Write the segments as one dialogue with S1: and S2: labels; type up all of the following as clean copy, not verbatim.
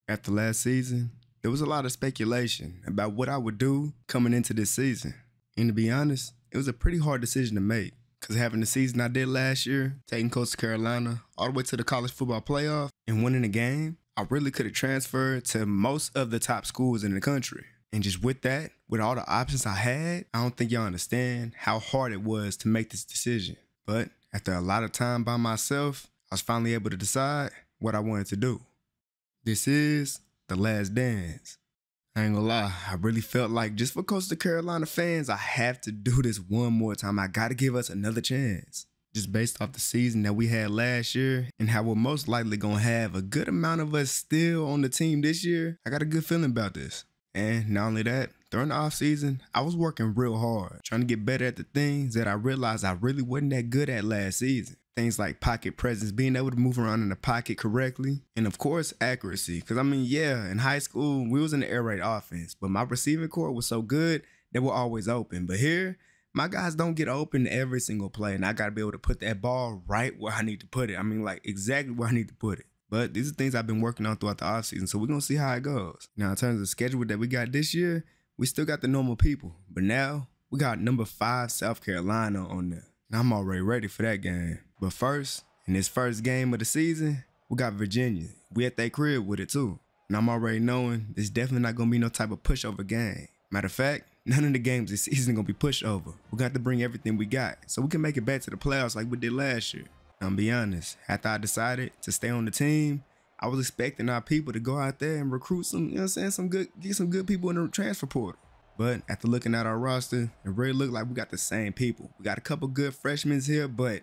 S1: After last season, there was a lot of speculation about what I would do coming into this season. And to be honest, it was a pretty hard decision to make. Because having the season I did last year, taking Coastal Carolina all the way to the college football playoff and winning the game, I really could have transferred to most of the top schools in the country. And just with that, with all the options I had, I don't think y'all understand how hard it was to make this decision. But after a lot of time by myself, I was finally able to decide what I wanted to do. This is The Last Dance. I ain't gonna lie, I really felt like just for Coastal Carolina fans, I have to do this one more time. I gotta give us another chance. Just based off the season that we had last year and how we're most likely gonna have a good amount of us still on the team this year, I got a good feeling about this. And not only that, during the offseason, I was working real hard, trying to get better at the things that I realized I really wasn't that good at last season. Things like pocket presence, being able to move around in the pocket correctly, and of course, accuracy. Because in high school, we was in the air raid offense, but my receiving core was so good, they were always open. But here, my guys don't get open every single play, and I got to be able to put that ball right where I need to put it. Exactly where I need to put it. But these are things I've been working on throughout the offseason, so we're going to see how it goes. Now, in terms of the schedule that we got this year, we still got the normal people, but now we got number 5 South Carolina on there. And I'm already ready for that game. But first, in this first game of the season, we got Virginia. We at their crib with it too. And I'm already knowing this definitely not going to be no type of pushover game. Matter of fact, none of the games this season going to be pushover. We're going to have to bring everything we got so we can make it back to the playoffs like we did last year. Now, I'm be honest, after I decided to stay on the team, I was expecting our people to go out there and recruit get some good people in the transfer portal. But after looking at our roster, it really looked like we got the same people. We got a couple good freshmen here, but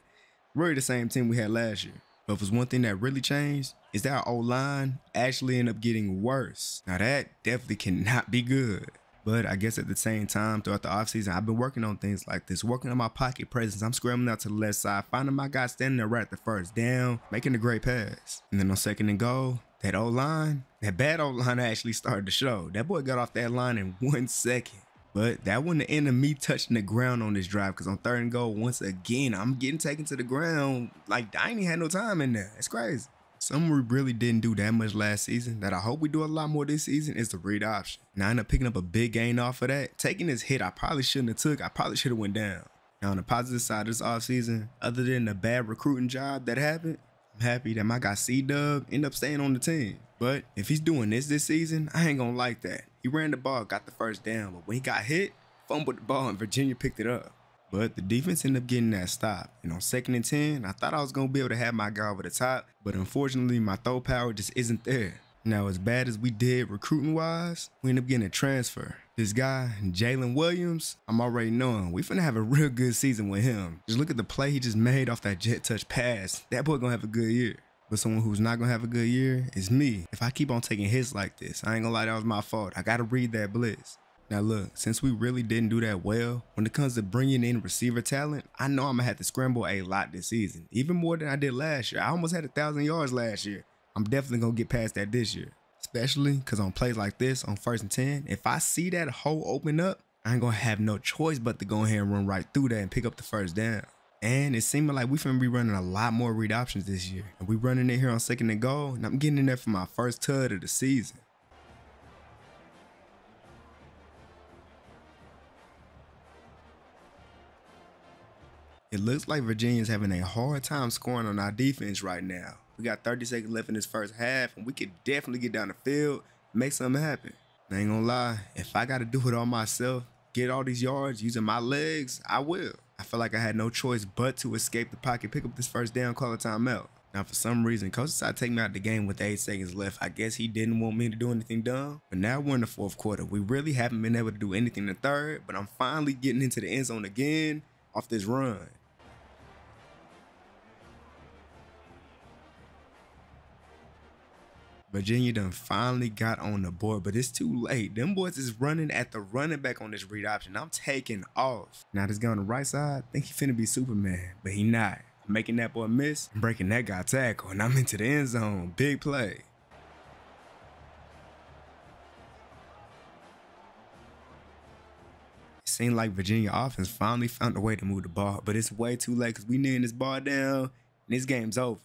S1: really the same team we had last year. But if there's one thing that really changed, is that our O-line actually ended up getting worse. Now that definitely cannot be good. But I guess at the same time, throughout the offseason, I've been working on things like this, working on my pocket presence. I'm scrambling out to the left side, finding my guy standing there right at the first down, making a great pass. And then on 2nd and goal, that O-line, that bad O-line actually started to show. That boy got off that line in 1 second. But that wasn't the end of me touching the ground on this drive, because on 3rd and goal, once again, I'm getting taken to the ground like I ain't even had no time in there. It's crazy. Something we really didn't do that much last season that I hope we do a lot more this season is the read option. And I ended up picking up a big gain off of that. Taking this hit I probably shouldn't have took. I probably should have went down. Now on the positive side of this offseason, other than the bad recruiting job that happened, I'm happy that my guy C-Dub ended up staying on the team. But if he's doing this season, I ain't gonna like that. He ran the ball, got the first down, but when he got hit, fumbled the ball and Virginia picked it up. But the defense ended up getting that stop. And on 2nd and 10, I thought I was going to be able to have my guy over the top, but unfortunately, my throw power just isn't there. Now, as bad as we did recruiting-wise, we ended up getting a transfer. This guy, Jaylen Williams, I'm already knowing we finna have a real good season with him. Just look at the play he just made off that jet touch pass. That boy gonna have a good year. But someone who's not gonna have a good year is me. If I keep on taking hits like this, I ain't gonna lie, that was my fault. I gotta read that blitz. Now look, since we really didn't do that well, when it comes to bringing in receiver talent, I know I'm gonna have to scramble a lot this season, even more than I did last year. I almost had 1,000 yards last year. I'm definitely gonna get past that this year, especially because on plays like this, on 1st and 10, if I see that hole open up, I ain't gonna have no choice but to go ahead and run right through that and pick up the first down. And it's seeming like we finna be running a lot more read options this year. And we running it here on 2nd and goal, and I'm getting in there for my first TUD of the season. It looks like Virginia's having a hard time scoring on our defense right now. We got 30 seconds left in this first half, and we could definitely get down the field and make something happen. I ain't gonna lie, if I gotta do it all myself, get all these yards using my legs, I will. I feel like I had no choice but to escape the pocket, pick up this first down, call a timeout. Now, for some reason, coach decided to take me out of the game with 8 seconds left. I guess he didn't want me to do anything dumb. But now we're in the 4th quarter. We really haven't been able to do anything in the 3rd, but I'm finally getting into the end zone again off this run. Virginia done finally got on the board, but it's too late. Them boys is running at the running back on this read option. I'm taking off. Now this guy on the right side, think he finna be Superman, but he not. I'm making that boy miss, I'm breaking that guy tackle, and I'm into the end zone. Big play. It seemed like Virginia offense finally found a way to move the ball, but it's way too late because we kneeing this ball down, and this game's over.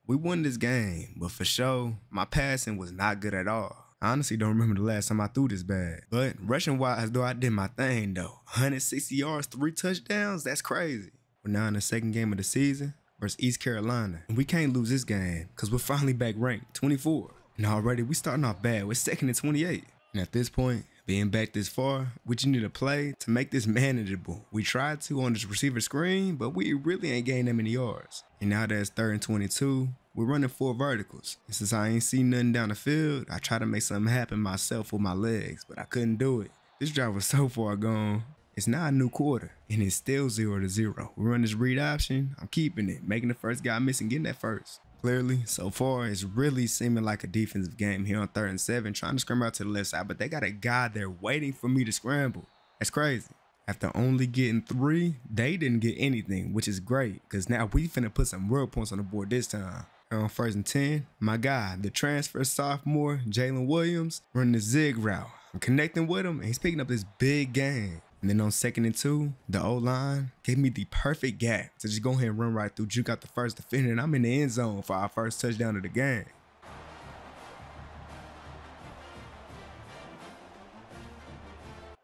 S1: We won this game, but for sure, my passing was not good at all. I honestly don't remember the last time I threw this bad. But rushing-wise, though, I did my thing, though. 160 yards, 3 touchdowns, that's crazy. We're now in the second game of the season versus East Carolina. And we can't lose this game because we're finally back ranked 24. And already we starting off bad. We're second and 28. And at this point, being back this far, we just need to play to make this manageable. We tried to on this receiver screen, but we really ain't gained that many yards. And now that it's 3rd and 22, we're running 4 verticals. And since I ain't seen nothing down the field, I tried to make something happen myself with my legs, but I couldn't do it. This drive was so far gone. It's now a new quarter, and it's still 0-0. We run this read option. I'm keeping it, making the first guy miss and getting that first. Clearly, so far, it's really seeming like a defensive game here on 3rd and 7, trying to scramble out to the left side, but they got a guy there waiting for me to scramble. That's crazy. After only getting 3, they didn't get anything, which is great, because now we finna put some real points on the board this time. Here on 1st and 10, my guy, the transfer sophomore, Jaylen Williams, running the zig route. I'm connecting with him, and he's picking up this big game. And then on 2nd and 2, the O-line gave me the perfect gap to just go ahead and run right through, juke out the first defender, and I'm in the end zone for our first touchdown of the game.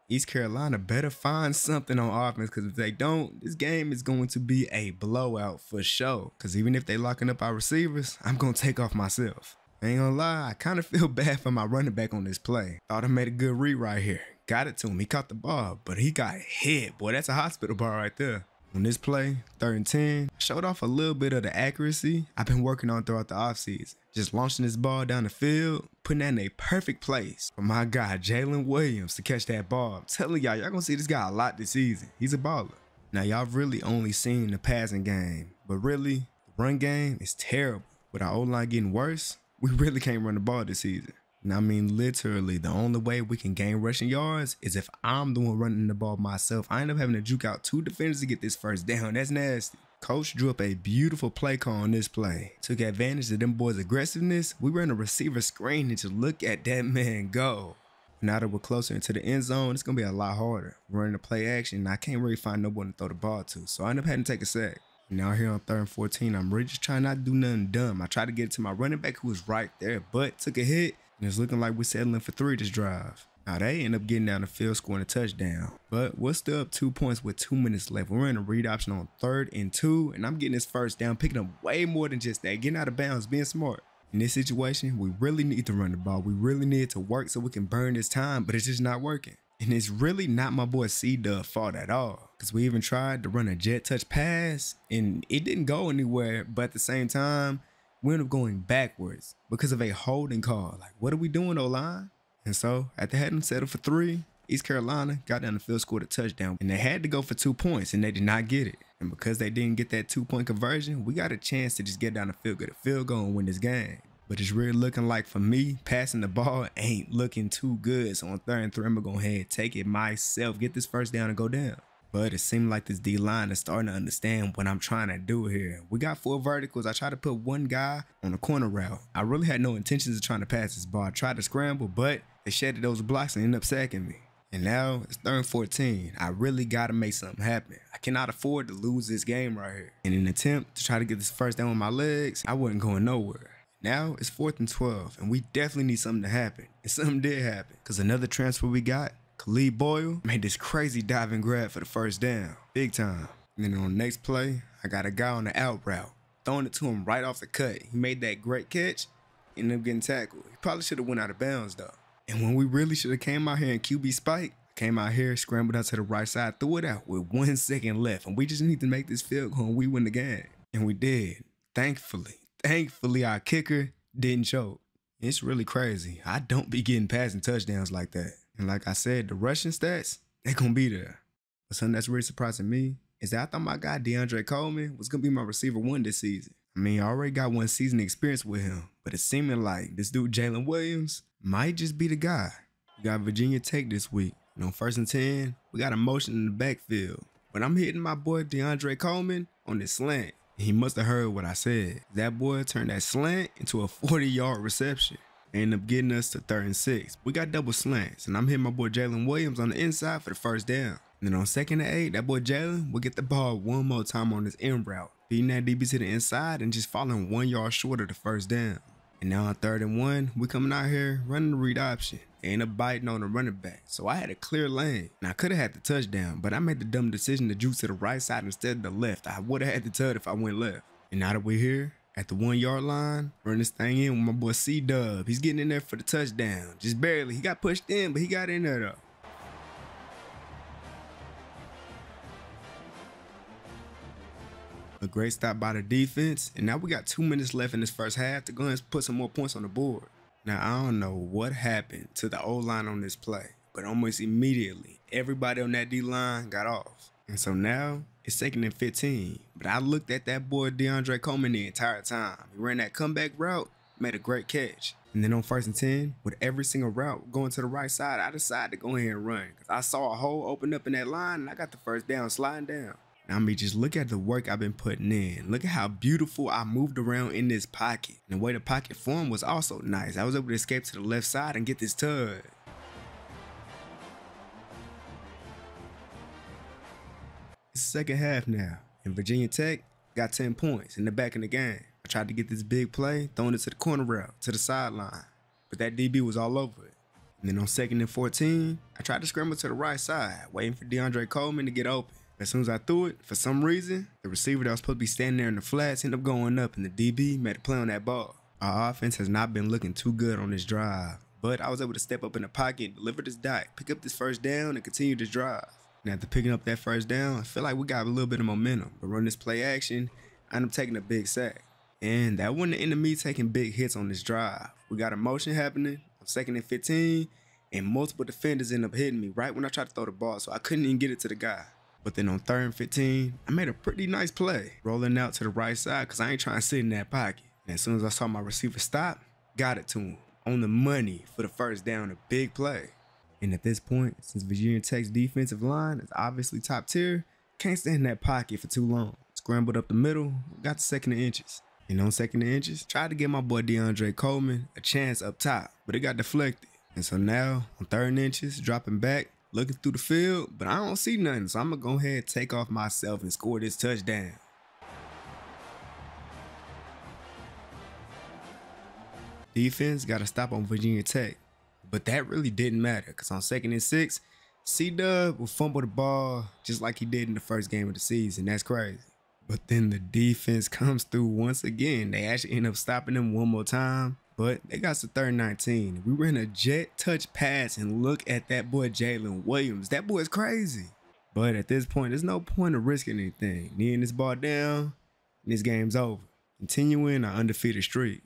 S1: East Carolina better find something on offense, because if they don't, this game is going to be a blowout for sure. Because even if they locking up our receivers, I'm going to take off myself. I ain't gonna lie, I kind of feel bad for my running back on this play. Thought I made a good read right here. Got it to him. He caught the ball, but he got hit. Boy, that's a hospital ball right there. On this play, 3rd and 10, I showed off a little bit of the accuracy I've been working on throughout the offseason. Just launching this ball down the field, putting that in a perfect place for my guy, Jaylen Williams, to catch that ball. I'm telling y'all gonna see this guy a lot this season. He's a baller. Now, y'all really only seen the passing game, but really, the run game is terrible. With our O-line getting worse, we really can't run the ball this season. And I mean, literally, the only way we can gain rushing yards is if I'm the one running the ball myself. I end up having to juke out 2 defenders to get this first down. That's nasty. Coach drew up a beautiful play call on this play. Took advantage of them boys' aggressiveness. We ran a receiver screen and just look at that man go. Now that we're closer into the end zone, it's going to be a lot harder. We're running the play action, and I can't really find no one to throw the ball to. So I end up having to take a sack. Now here on 3rd and 14, I'm really just trying not to do nothing dumb. I tried to get it to my running back who was right there, but took a hit, and it's looking like we're settling for 3 this drive. Now they end up getting down the field, scoring a touchdown. But we're still up 2 points with 2 minutes left. We're in a read option on 3rd and 2, and I'm getting this first down, picking up way more than just that, getting out of bounds, being smart. In this situation, we really need to run the ball. We really need it to work so we can burn this time, but it's just not working. And it's really not my boy C-Dub's fault at all. Because we even tried to run a jet touch pass, and it didn't go anywhere. But at the same time, we ended up going backwards because of a holding call. Like, what are we doing, O-line? And so, after having them settle for 3, East Carolina got down the field, scored a touchdown. And they had to go for 2 points, and they did not get it. And because they didn't get that 2-point conversion, we got a chance to just get down the field, get a field goal, and win this game. But it's really looking like, for me, passing the ball ain't looking too good. So on 3rd and 3, I'm going to go ahead and take it myself, get this first down and go down. But it seemed like this D-line is starting to understand what I'm trying to do here. We got 4 verticals. I tried to put one guy on a corner route. I really had no intentions of trying to pass this ball. I tried to scramble, but they shedded those blocks and ended up sacking me. And now it's 3rd and 14. I really got to make something happen. I cannot afford to lose this game right here. In an attempt to try to get this first down with my legs, I wasn't going nowhere. Now it's 4th and 12, and we definitely need something to happen. And something did happen, because another transfer we got, Khalid Boyle, made this crazy diving grab for the first down. Big time. And then on the next play, I got a guy on the out route, throwing it to him right off the cut. He made that great catch, ended up getting tackled. He probably should have went out of bounds, though. And when we really should have came out here in QB spike, came out here, scrambled out to the right side, threw it out with 1 second left. And we just need to make this field goal and we win the game. And we did, thankfully. Thankfully, our kicker didn't choke. It's really crazy. I don't be getting passing touchdowns like that. And like I said, the rushing stats, they're going to be there. But something that's really surprising me is that I thought my guy DeAndre Coleman was going to be my receiver 1 this season. I mean, I already got 1 season experience with him, but it's seeming like this dude Jaylen Williams might just be the guy. We got Virginia Tech this week. And on 1st and 10, we got a motion in the backfield. But I'm hitting my boy DeAndre Coleman on this slant. He must have heard what I said. That boy turned that slant into a 40-yard reception. Ended up getting us to 3rd and 6. We got double slants, and I'm hitting my boy Jaylen Williams on the inside for the first down. And then on 2nd and 8, that boy Jaylen would get the ball one more time on his end route, beating that DB to the inside and just falling 1 yard short of the first down. And now on 3rd and 1, we coming out here running the read option. Ain't a biting on the running back, so I had a clear lane. And I could have had the touchdown, but I made the dumb decision to juke to the right side instead of the left. I would have had the tut if I went left. And now that we're here, at the 1 yard line, run this thing in with my boy C-Dub. He's getting in there for the touchdown. Just barely. He got pushed in, but he got in there though. A great stop by the defense, and now we got 2 minutes left in this first half to go ahead and put some more points on the board. Now, I don't know what happened to the O-line on this play, but almost immediately, everybody on that D-line got off. And so now, it's 2nd and 15, but I looked at that boy DeAndre Coleman the entire time. He ran that comeback route, made a great catch. And then on 1st and 10, with every single route going to the right side, I decided to go ahead and run, because I saw a hole open up in that line, and I got the first down sliding down. I mean, just look at the work I've been putting in. Look at how beautiful I moved around in this pocket. And the way the pocket formed was also nice. I was able to escape to the left side and get this tug. It's the second half now, and Virginia Tech got 10 points in the back of the game. I tried to get this big play, throwing it to the corner route, to the sideline, but that DB was all over it. And then on 2nd and 14, I tried to scramble to the right side, waiting for DeAndre Coleman to get open. As soon as I threw it, for some reason, the receiver that was supposed to be standing there in the flats ended up going up, and the DB made a play on that ball. Our offense has not been looking too good on this drive, but I was able to step up in the pocket, deliver this dot, pick up this first down, and continue this drive. And after picking up that first down, I feel like we got a little bit of momentum, but run this play action, I ended up taking a big sack. And that wasn't the end of me taking big hits on this drive. We got a motion happening on 2nd and 15, and multiple defenders ended up hitting me right when I tried to throw the ball, so I couldn't even get it to the guy. But then on 3rd and 15, I made a pretty nice play, rolling out to the right side because I ain't trying to sit in that pocket. And as soon as I saw my receiver stop, got it to him. On the money for the first down, a big play. And at this point, since Virginia Tech's defensive line is obviously top tier, can't stay in that pocket for too long. Scrambled up the middle, got to 2nd and inches. And on 2nd and inches, tried to give my boy DeAndre Coleman a chance up top, but it got deflected. And so now, on 3rd and inches, dropping back, looking through the field, but I don't see nothing, so I'm going to go ahead and take off myself and score this touchdown. Defense got a stop on Virginia Tech, but that really didn't matter because on 2nd and 6, C-Dub will fumble the ball just like he did in the first game of the season. That's crazy. But then the defense comes through once again. They actually end up stopping them one more time. But they got to 3rd and 19. We ran a jet touch pass, and look at that boy Jalen Williams. That boy is crazy. But at this point, there's no point of risking anything. Kneeing this ball down, and this game's over. Continuing our undefeated streak.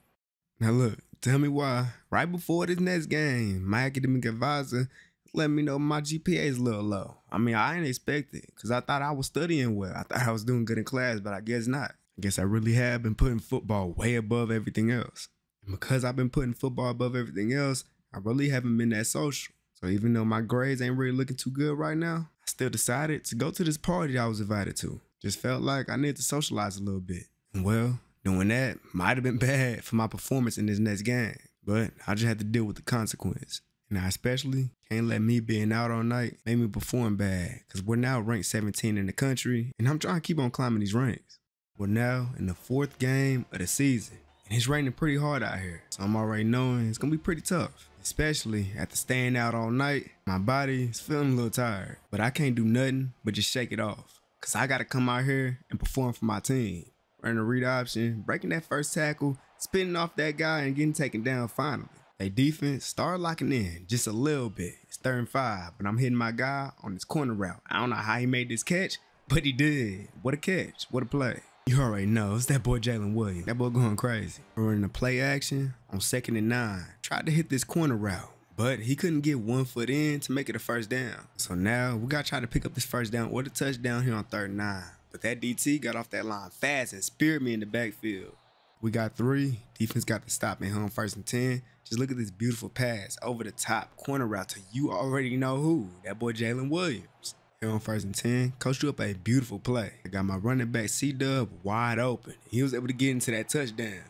S1: Now look, tell me why. Right before this next game, my academic advisor let me know my GPA is a little low. I mean, I didn't expect it because I thought I was studying well. I thought I was doing good in class, but I guess not. I guess I really have been putting football way above everything else. Because I've been putting football above everything else, I really haven't been that social. So even though my grades ain't really looking too good right now, I still decided to go to this party I was invited to. Just felt like I needed to socialize a little bit. And well, doing that might have been bad for my performance in this next game, but I just had to deal with the consequence. And I especially can't let me being out all night make me perform bad, because we're now ranked 17 in the country, and I'm trying to keep on climbing these ranks. We're now in the 4th game of the season. And it's raining pretty hard out here, so I'm already knowing it's going to be pretty tough. Especially after staying out all night, my body is feeling a little tired. But I can't do nothing but just shake it off. Because I got to come out here and perform for my team. Running a read option, breaking that first tackle, spinning off that guy and getting taken down finally. Their defense started locking in just a little bit. It's 3rd and 5, but I'm hitting my guy on this corner route. I don't know how he made this catch, but he did. What a catch. What a play. You already know, it's that boy Jaylen Williams. That boy going crazy. We're in the play action on 2nd and 9. Tried to hit this corner route, but he couldn't get 1 foot in to make it a first down. So now we got to try to pick up this first down or the touchdown here on 3rd and 9. But that DT got off that line fast and speared me in the backfield. We got 3. Defense got to stop me on 1st and 10. Just look at this beautiful pass over the top corner route to you already know who. That boy Jaylen Williams. Here on 1st and 10, coach drew up a beautiful play. I got my running back C-Dub wide open. He was able to get into that touchdown.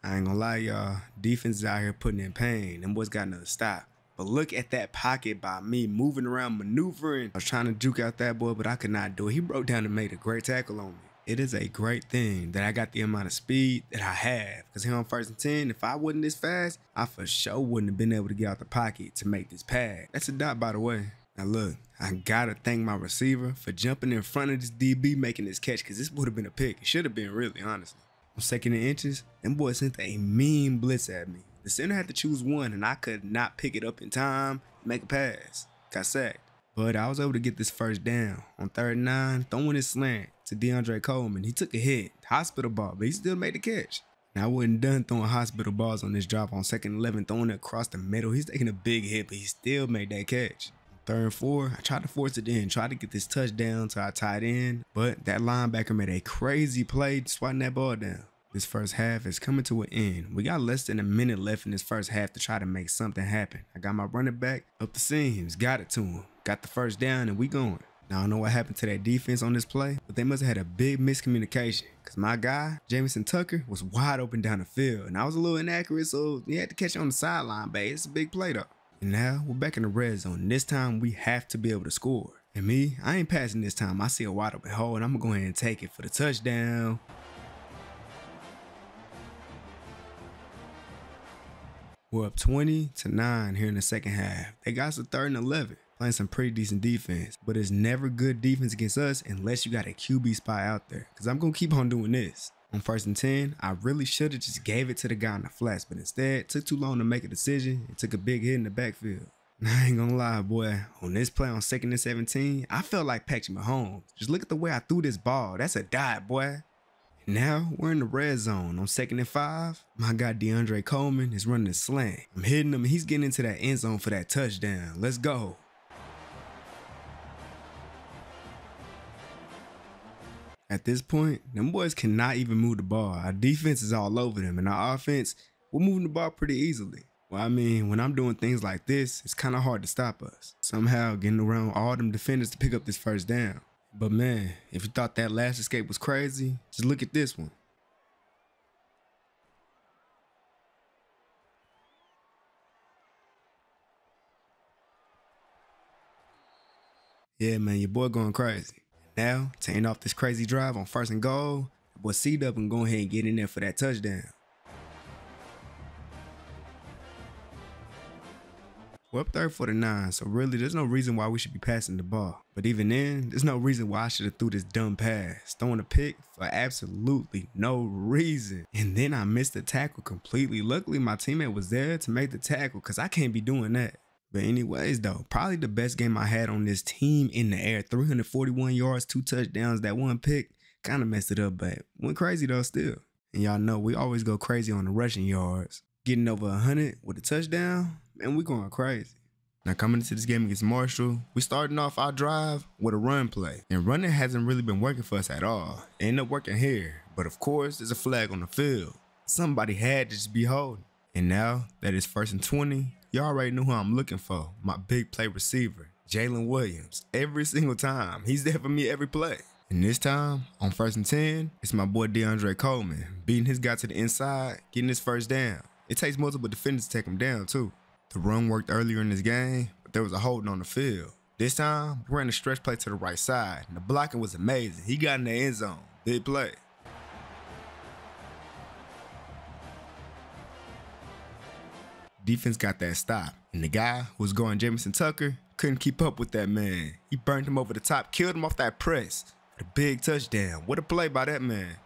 S1: I ain't gonna lie, y'all. Defense is out here putting in pain. Them boys got another stop. But look at that pocket by me, moving around, maneuvering. I was trying to juke out that boy, but I could not do it. He broke down and made a great tackle on me. It is a great thing that I got the amount of speed that I have. Because here on 1st and 10, if I wasn't this fast, I for sure wouldn't have been able to get out the pocket to make this pass. That's a dot, by the way. Now look, I gotta thank my receiver for jumping in front of this DB making this catch, because this would have been a pick. It should have been, really, honestly. On 2nd and inches, them boys sent a mean blitz at me. The center had to choose one, and I could not pick it up in time and make a pass. Got sacked. But I was able to get this 1st down. On 3rd and 9, throwing his slant to DeAndre Coleman. He took a hit, hospital ball, but he still made the catch. Now, I wasn't done throwing hospital balls on this drop. On 2nd and 11, throwing it across the middle. He's taking a big hit, but he still made that catch. 3rd and 4, I tried to force it in, tried to get this touchdown to our tight end, but that linebacker made a crazy play swatting that ball down. This first half is coming to an end. We got less than a minute left in this first half to try to make something happen. I got my running back up the seams, got it to him, got the 1st down, and we going. Now, I don't know what happened to that defense on this play, but they must have had a big miscommunication, because my guy, Jamison Tucker, was wide open down the field, and I was a little inaccurate, so he had to catch it on the sideline, but it's a big play though. And now we're back in the red zone, and this time we have to be able to score. And me, I ain't passing this time. I see a wide open hole, and I'm gonna go ahead and take it for the touchdown. We're up 20-9 here in the 2nd half. They got us a 3rd and 11, playing some pretty decent defense, but it's never good defense against us unless you got a QB spy out there, because I'm going to keep on doing this. On 1st and 10, I really should have just gave it to the guy in the flats, but instead, it took too long to make a decision and took a big hit in the backfield. And I ain't gonna lie, boy, on this play on 2nd and 17, I felt like Patrick Mahomes. Just look at the way I threw this ball. That's a dot, boy. Now we're in the red zone on 2nd and 5. My guy DeAndre Coleman is running a slant. I'm hitting him and he's getting into that end zone for that touchdown. Let's go. At this point, them boys cannot even move the ball. Our defense is all over them, and our offense, we're moving the ball pretty easily. Well, I mean, when I'm doing things like this, it's kind of hard to stop us. Somehow getting around all them defenders to pick up this 1st down. But man, if you thought that last escape was crazy, just look at this one. Yeah, man, your boy going crazy. Now, to end off this crazy drive on 1st and goal, the boy C-Dub and go ahead and get in there for that touchdown. We're up 3rd for the 9, so really there's no reason why we should be passing the ball. But even then, there's no reason why I should have threw this dumb pass, throwing a pick for absolutely no reason. And then I missed the tackle completely. Luckily, my teammate was there to make the tackle, because I can't be doing that. But anyways though, probably the best game I had on this team in the air. 341 yards, 2 touchdowns, that 1 pick. Kind of messed it up, but went crazy though still. And y'all know we always go crazy on the rushing yards. Getting over 100 with a touchdown, man, we going crazy. Now coming into this game against Marshall, we starting off our drive with a run play. And running hasn't really been working for us at all. It ended up working here, but of course there's a flag on the field. Somebody had to just be holding. And now that it's 1st and 20, you already know who I'm looking for. My big play receiver, Jaylen Williams. Every single time, he's there for me every play. And this time, on 1st and 10, it's my boy DeAndre Coleman, beating his guy to the inside, getting his 1st down. It takes multiple defenders to take him down too. The run worked earlier in this game, but there was a holding on the field. This time, we ran a stretch play to the right side, and the blocking was amazing. He got in the end zone. Big play. Defense got that stop, and the guy who was guarding Jamison Tucker couldn't keep up with that man. He burned him over the top, killed him off that press. The big touchdown. What a play by that man.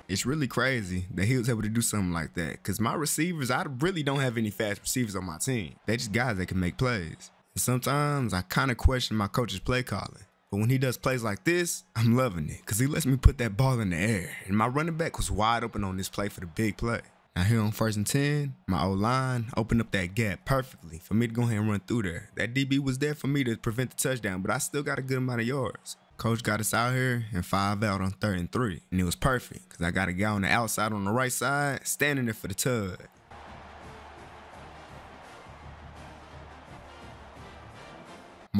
S1: It's really crazy that he was able to do something like that, because my receivers, I really don't have any fast receivers on my team. They're just guys that can make plays. And sometimes I kind of question my coach's play calling. But when he does plays like this, I'm loving it, because he lets me put that ball in the air. And my running back was wide open on this play for the big play. Now here on 1st and 10, my O-line opened up that gap perfectly for me to go ahead and run through there. That DB was there for me to prevent the touchdown, but I still got a good amount of yards. Coach got us out here and 5 out on 3rd and 3. And it was perfect, because I got a guy on the outside on the right side standing there for the tug.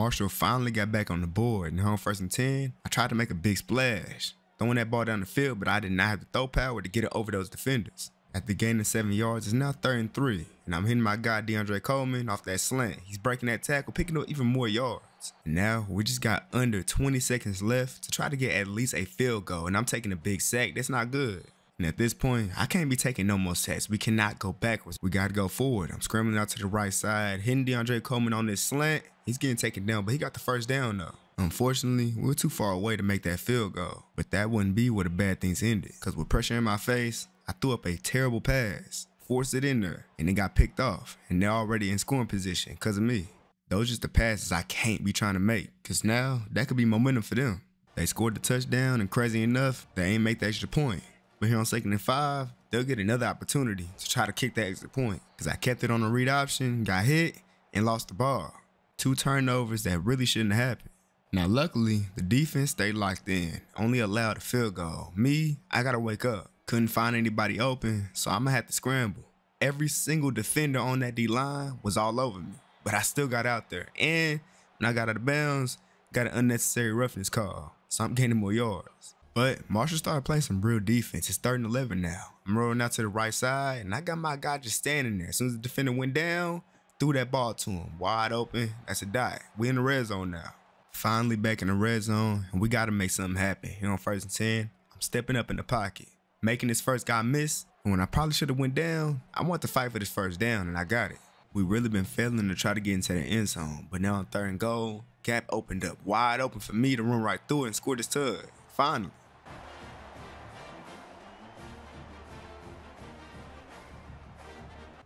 S1: Marshall finally got back on the board, and on 1st and 10, I tried to make a big splash, throwing that ball down the field, but I did not have the throw power to get it over those defenders. After gaining 7 yards, it's now 3rd and 3, and I'm hitting my guy DeAndre Coleman off that slant. He's breaking that tackle, picking up even more yards. And now we just got under 20 seconds left to try to get at least a field goal, and I'm taking a big sack. That's not good. And at this point, I can't be taking no more sacks. We cannot go backwards. We got to go forward. I'm scrambling out to the right side, hitting DeAndre Coleman on this slant. He's getting taken down, but he got the first down though. Unfortunately, we were too far away to make that field goal, but that wouldn't be where the bad things ended. Because with pressure in my face, I threw up a terrible pass, forced it in there, and it got picked off. And they're already in scoring position because of me. Those are just the passes I can't be trying to make, because now that could be momentum for them. They scored the touchdown, and crazy enough, they ain't make the extra point. But here on 2nd and 5, they'll get another opportunity to try to kick that extra point, because I kept it on the read option, got hit, and lost the ball. 2 turnovers that really shouldn't have happened. Now luckily, the defense stayed locked in, only allowed a field goal. Me, I gotta wake up. Couldn't find anybody open, so I'm gonna have to scramble. Every single defender on that D-line was all over me, but I still got out there. And when I got out of bounds, got an unnecessary roughness call, so I'm gaining more yards. But Marshall started playing some real defense. It's 3rd and 11 now. I'm rolling out to the right side, and I got my guy just standing there. As soon as the defender went down, threw that ball to him. Wide open, that's a dot. We in the red zone now. Finally back in the red zone, and we got to make something happen. Here on 1st and 10, I'm stepping up in the pocket, making this first guy miss. And when I probably should have went down, I want to fight for this first down, and I got it. We really been failing to try to get into the end zone, but now on 3rd and goal, gap opened up wide open for me to run right through it and score this tug. Finally.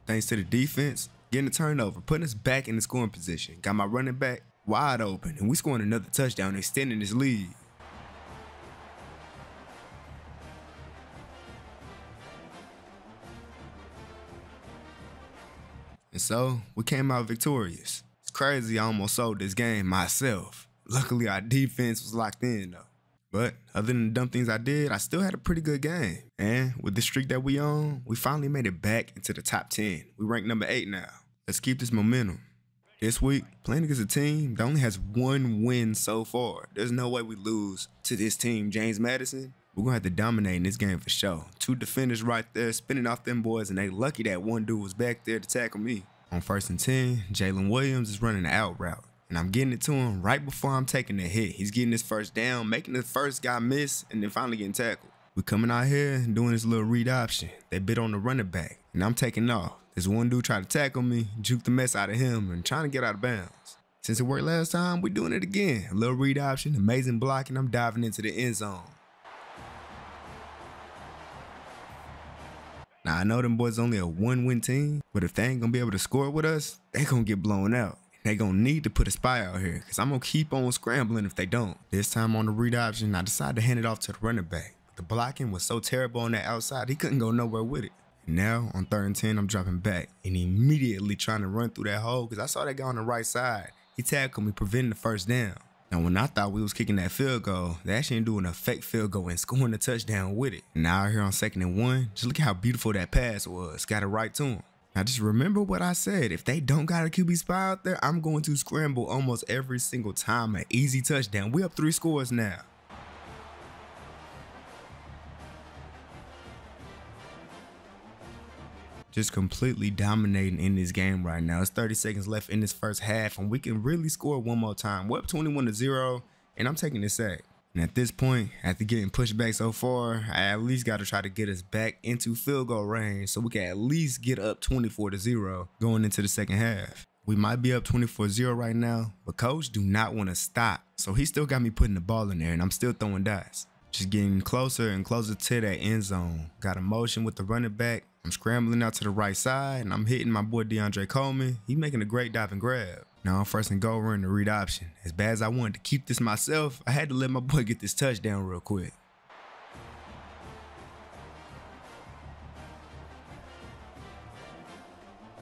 S1: Thanks to the defense, getting a turnover, putting us back in the scoring position. Got my running back wide open, and we scoring another touchdown, extending this lead. And so, we came out victorious. It's crazy I almost sold this game myself. Luckily, our defense was locked in though. But other than the dumb things I did, I still had a pretty good game. And with the streak that we on, we finally made it back into the top 10. We ranked number 8 now. Let's keep this momentum. This week, playing against a team that only has 1 win so far. There's no way we lose to this team, James Madison. We're going to have to dominate in this game for sure. 2 defenders right there spinning off them boys, and they lucky that one dude was back there to tackle me. On 1st and 10, Jaylen Williams is running the out route. And I'm getting it to him right before I'm taking the hit. He's getting his first down, making the first guy miss, and then finally getting tackled. We're coming out here and doing this little read option. They bit on the running back, and I'm taking off. This one dude tried to tackle me, juked the mess out of him, and trying to get out of bounds. Since it worked last time, we're doing it again. A little read option, amazing block, and I'm diving into the end zone. Now, I know them boys only a 1-win team, but if they ain't gonna be able to score with us, they gonna get blown out. They gonna need to put a spy out here, because I'm gonna keep on scrambling if they don't. This time on the read option, I decided to hand it off to the running back. But the blocking was so terrible on that outside, he couldn't go nowhere with it. And now, on 3rd and 10, I'm dropping back, and immediately trying to run through that hole, because I saw that guy on the right side. He tackled me, preventing the first down. Now, when I thought we was kicking that field goal, they actually ended doing a fake field goal and scoring the touchdown with it. And now here on 2nd and 1, just look at how beautiful that pass was. Got it right to him. Now just remember what I said. If they don't got a QB spy out there, I'm going to scramble almost every single time. An easy touchdown. We up 3 scores now. Just completely dominating in this game right now. It's 30 seconds left in this first half, and we can really score one more time. We're up 21-0, and I'm taking the sack. And at this point, after getting pushed back so far, I at least got to try to get us back into field goal range so we can at least get up 24-0 going into the second half. We might be up 24-0 right now, but coach do not want to stop. So he still got me putting the ball in there, and I'm still throwing dice. Just getting closer and closer to that end zone. Got a motion with the running back. I'm scrambling out to the right side, and I'm hitting my boy DeAndre Coleman. He's making a great dive and grab. Now on 1st and goal, we're in the read option. As bad as I wanted to keep this myself, I had to let my boy get this touchdown real quick.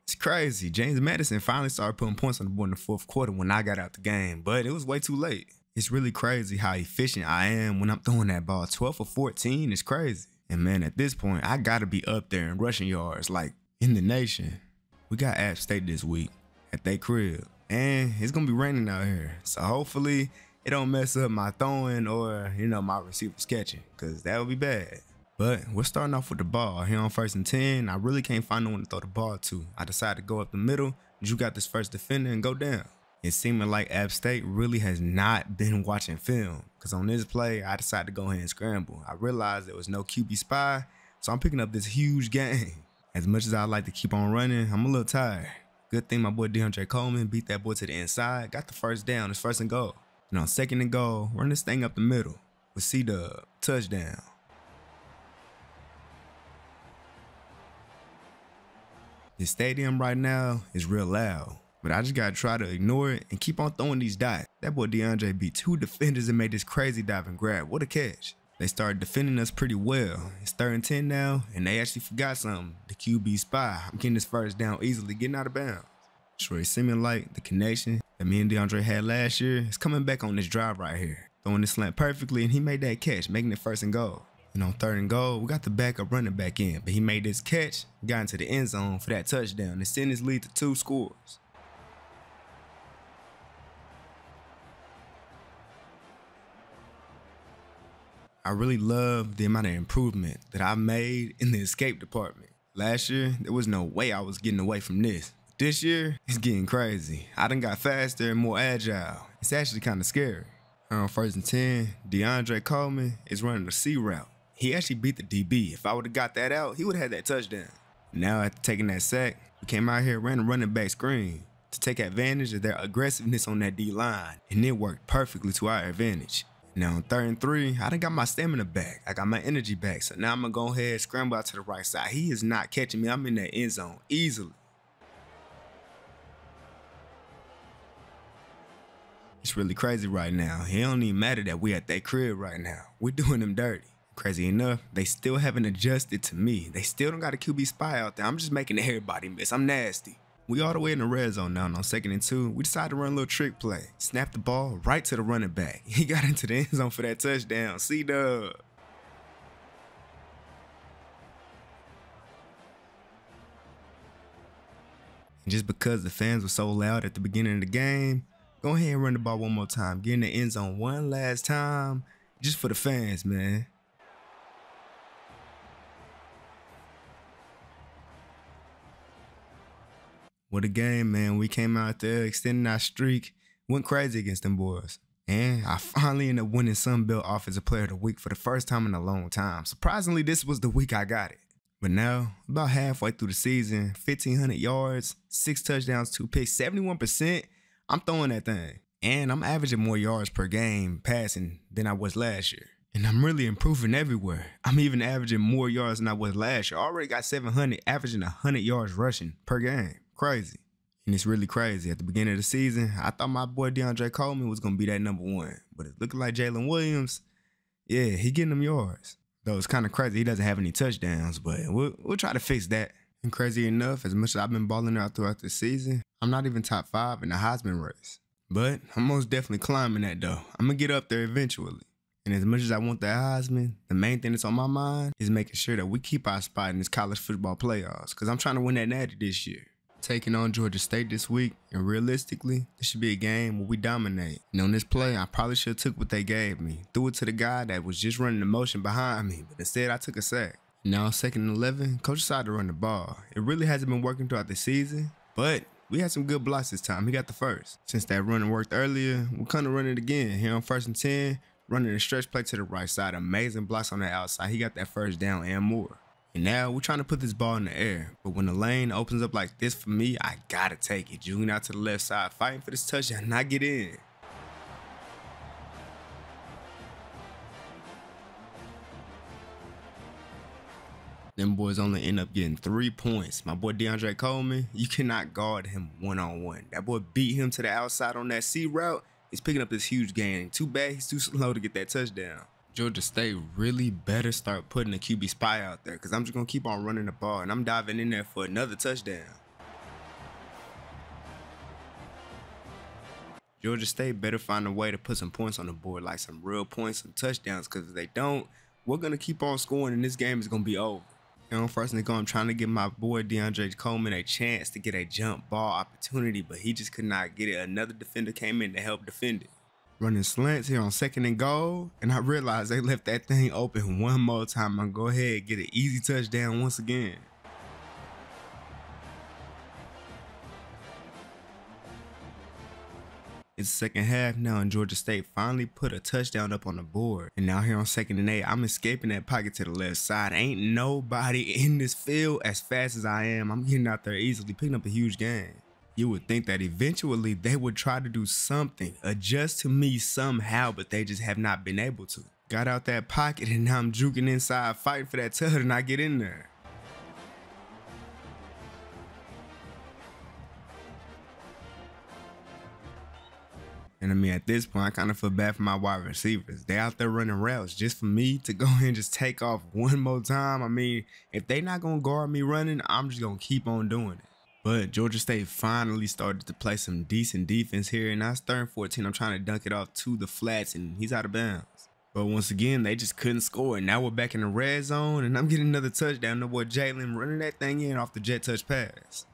S1: It's crazy. James Madison finally started putting points on the board in the 4th quarter when I got out the game, but it was way too late. It's really crazy how efficient I am when I'm throwing that ball. 12 for 14 is crazy. And man, at this point, I gotta be up there in rushing yards, like in the nation. We got App State this week at their crib. And it's gonna be raining out here. So hopefully it don't mess up my throwing or, my receivers catching, because that would be bad. But we're starting off with the ball. Here on 1st and 10, I really can't find no one to throw the ball to. I decided to go up the middle. You got this first defender and go down. It's seeming like App State really has not been watching film, because on this play, I decided to go ahead and scramble. I realized there was no QB spy, so I'm picking up this huge gain. As much as I like to keep on running, I'm a little tired. Good thing my boy DeAndre Coleman beat that boy to the inside, got the first down. It's 1st and goal. And on 2nd and goal, run this thing up the middle with C-Dub, touchdown. The stadium right now is real loud, but I just gotta try to ignore it and keep on throwing these dots. That boy DeAndre beat 2 defenders and made this crazy dive and grab. What a catch. They started defending us pretty well. It's 3rd and 10 now, and they actually forgot something. The QB spy. I'm getting this first down easily, getting out of bounds. Sure, it's seeming like the connection that me and DeAndre had last year is coming back on this drive right here. Throwing this slant perfectly, and he made that catch, making it 1st and goal. And on 3rd and goal, we got the backup running back in, but he made this catch, got into the end zone for that touchdown, and sent his lead to 2 scores. I really love the amount of improvement that I made in the escape department. Last year, there was no way I was getting away from this. This year, it's getting crazy. I done got faster and more agile. It's actually kind of scary. On 1st and 10, DeAndre Coleman is running the C route. He actually beat the DB. If I would have got that out, he would have had that touchdown. Now, after taking that sack, we came out here and ran a running back screen to take advantage of their aggressiveness on that D-line, and it worked perfectly to our advantage. Now, on 3rd and 3, I done got my stamina back. I got my energy back, so now I'm going to go ahead and scramble out to the right side. He is not catching me. I'm in that end zone easily. It's really crazy right now. It don't even matter that we at that crib right now. We're doing them dirty. Crazy enough, they still haven't adjusted to me. They still don't got a QB spy out there. I'm just making everybody miss. I'm nasty. We all the way in the red zone now, and on 2nd and 2, we decided to run a little trick play. Snap the ball right to the running back. He got into the end zone for that touchdown. C-Dub. And just because the fans were so loud at the beginning of the game, go ahead and run the ball one more time. Get in the end zone one last time, just for the fans, man. What a game, man. We came out there, extending our streak, went crazy against them boys. And I finally ended up winning Sun Belt Offensive Player of the Week for the first time in a long time. Surprisingly, this was the week I got it. But now, about halfway through the season, 1,500 yards, 6 touchdowns, 2 picks, 71%, I'm throwing that thing. And I'm averaging more yards per game passing than I was last year. And I'm really improving everywhere. I'm even averaging more yards than I was last year. I already got 700, averaging 100 yards rushing per game. Crazy. And it's really crazy. At the beginning of the season, I thought my boy DeAndre Coleman was going to be that #1. But it's looking like Jalen Williams, yeah, he getting them yards. Though it's kind of crazy he doesn't have any touchdowns, but we'll try to fix that. And crazy enough, as much as I've been balling out throughout the season, I'm not even top 5 in the Heisman race. But I'm most definitely climbing that, though. I'm going to get up there eventually. And as much as I want that Heisman, the main thing that's on my mind is making sure that we keep our spot in this college football playoffs, because I'm trying to win that natty this year. Taking on Georgia State this week, and realistically, this should be a game where we dominate. And on this play, I probably should have took what they gave me, threw it to the guy that was just running the motion behind me, but instead I took a sack. Now 2nd and 11, coach decided to run the ball. It really hasn't been working throughout the season, but we had some good blocks this time. He got the first. Since that running worked earlier, we're kind of running it again. Here on 1st and 10, running a stretch play to the right side, amazing blocks on the outside. He got that first down and more. And now we're trying to put this ball in the air. But when the lane opens up like this for me, I gotta take it. Jugging out to the left side, fighting for this touchdown, not get in. Them boys only end up getting 3 points. My boy DeAndre Coleman, you cannot guard him one-on-one. That boy beat him to the outside on that C route. He's picking up this huge gain. Too bad he's too slow to get that touchdown. Georgia State really better start putting a QB spy out there, because I'm just going to keep on running the ball, and I'm diving in there for another touchdown. Georgia State better find a way to put some points on the board, like some real points, some touchdowns, because if they don't, we're going to keep on scoring, and this game is going to be over. First and goal, I'm trying to give my boy DeAndre Coleman a chance to get a jump ball opportunity, but he just could not get it. Another defender came in to help defend it. Running slants here on 2nd and goal, and I realized they left that thing open one more time. I'm gonna go ahead and get an easy touchdown once again. It's the second half now, and Georgia State finally put a touchdown up on the board. And now here on 2nd and 8, I'm escaping that pocket to the left side. Ain't nobody in this field as fast as I am. I'm getting out there easily, picking up a huge gain. You would think that eventually they would try to do something, adjust to me somehow, but they just have not been able to. Got out that pocket, and now I'm juking inside, fighting for that tud, and I get in there. And I mean, at this point, I kind of feel bad for my wide receivers. They out there running routes just for me to go ahead and just take off one more time. I mean, if they not going to guard me running, I'm just going to keep on doing it. But Georgia State finally started to play some decent defense here. And now it's 3rd and 14. I'm trying to dunk it off to the flats, and he's out of bounds. But once again, they just couldn't score. And now we're back in the red zone, and I'm getting another touchdown. The boy Jaylen running that thing in off the jet touch pass.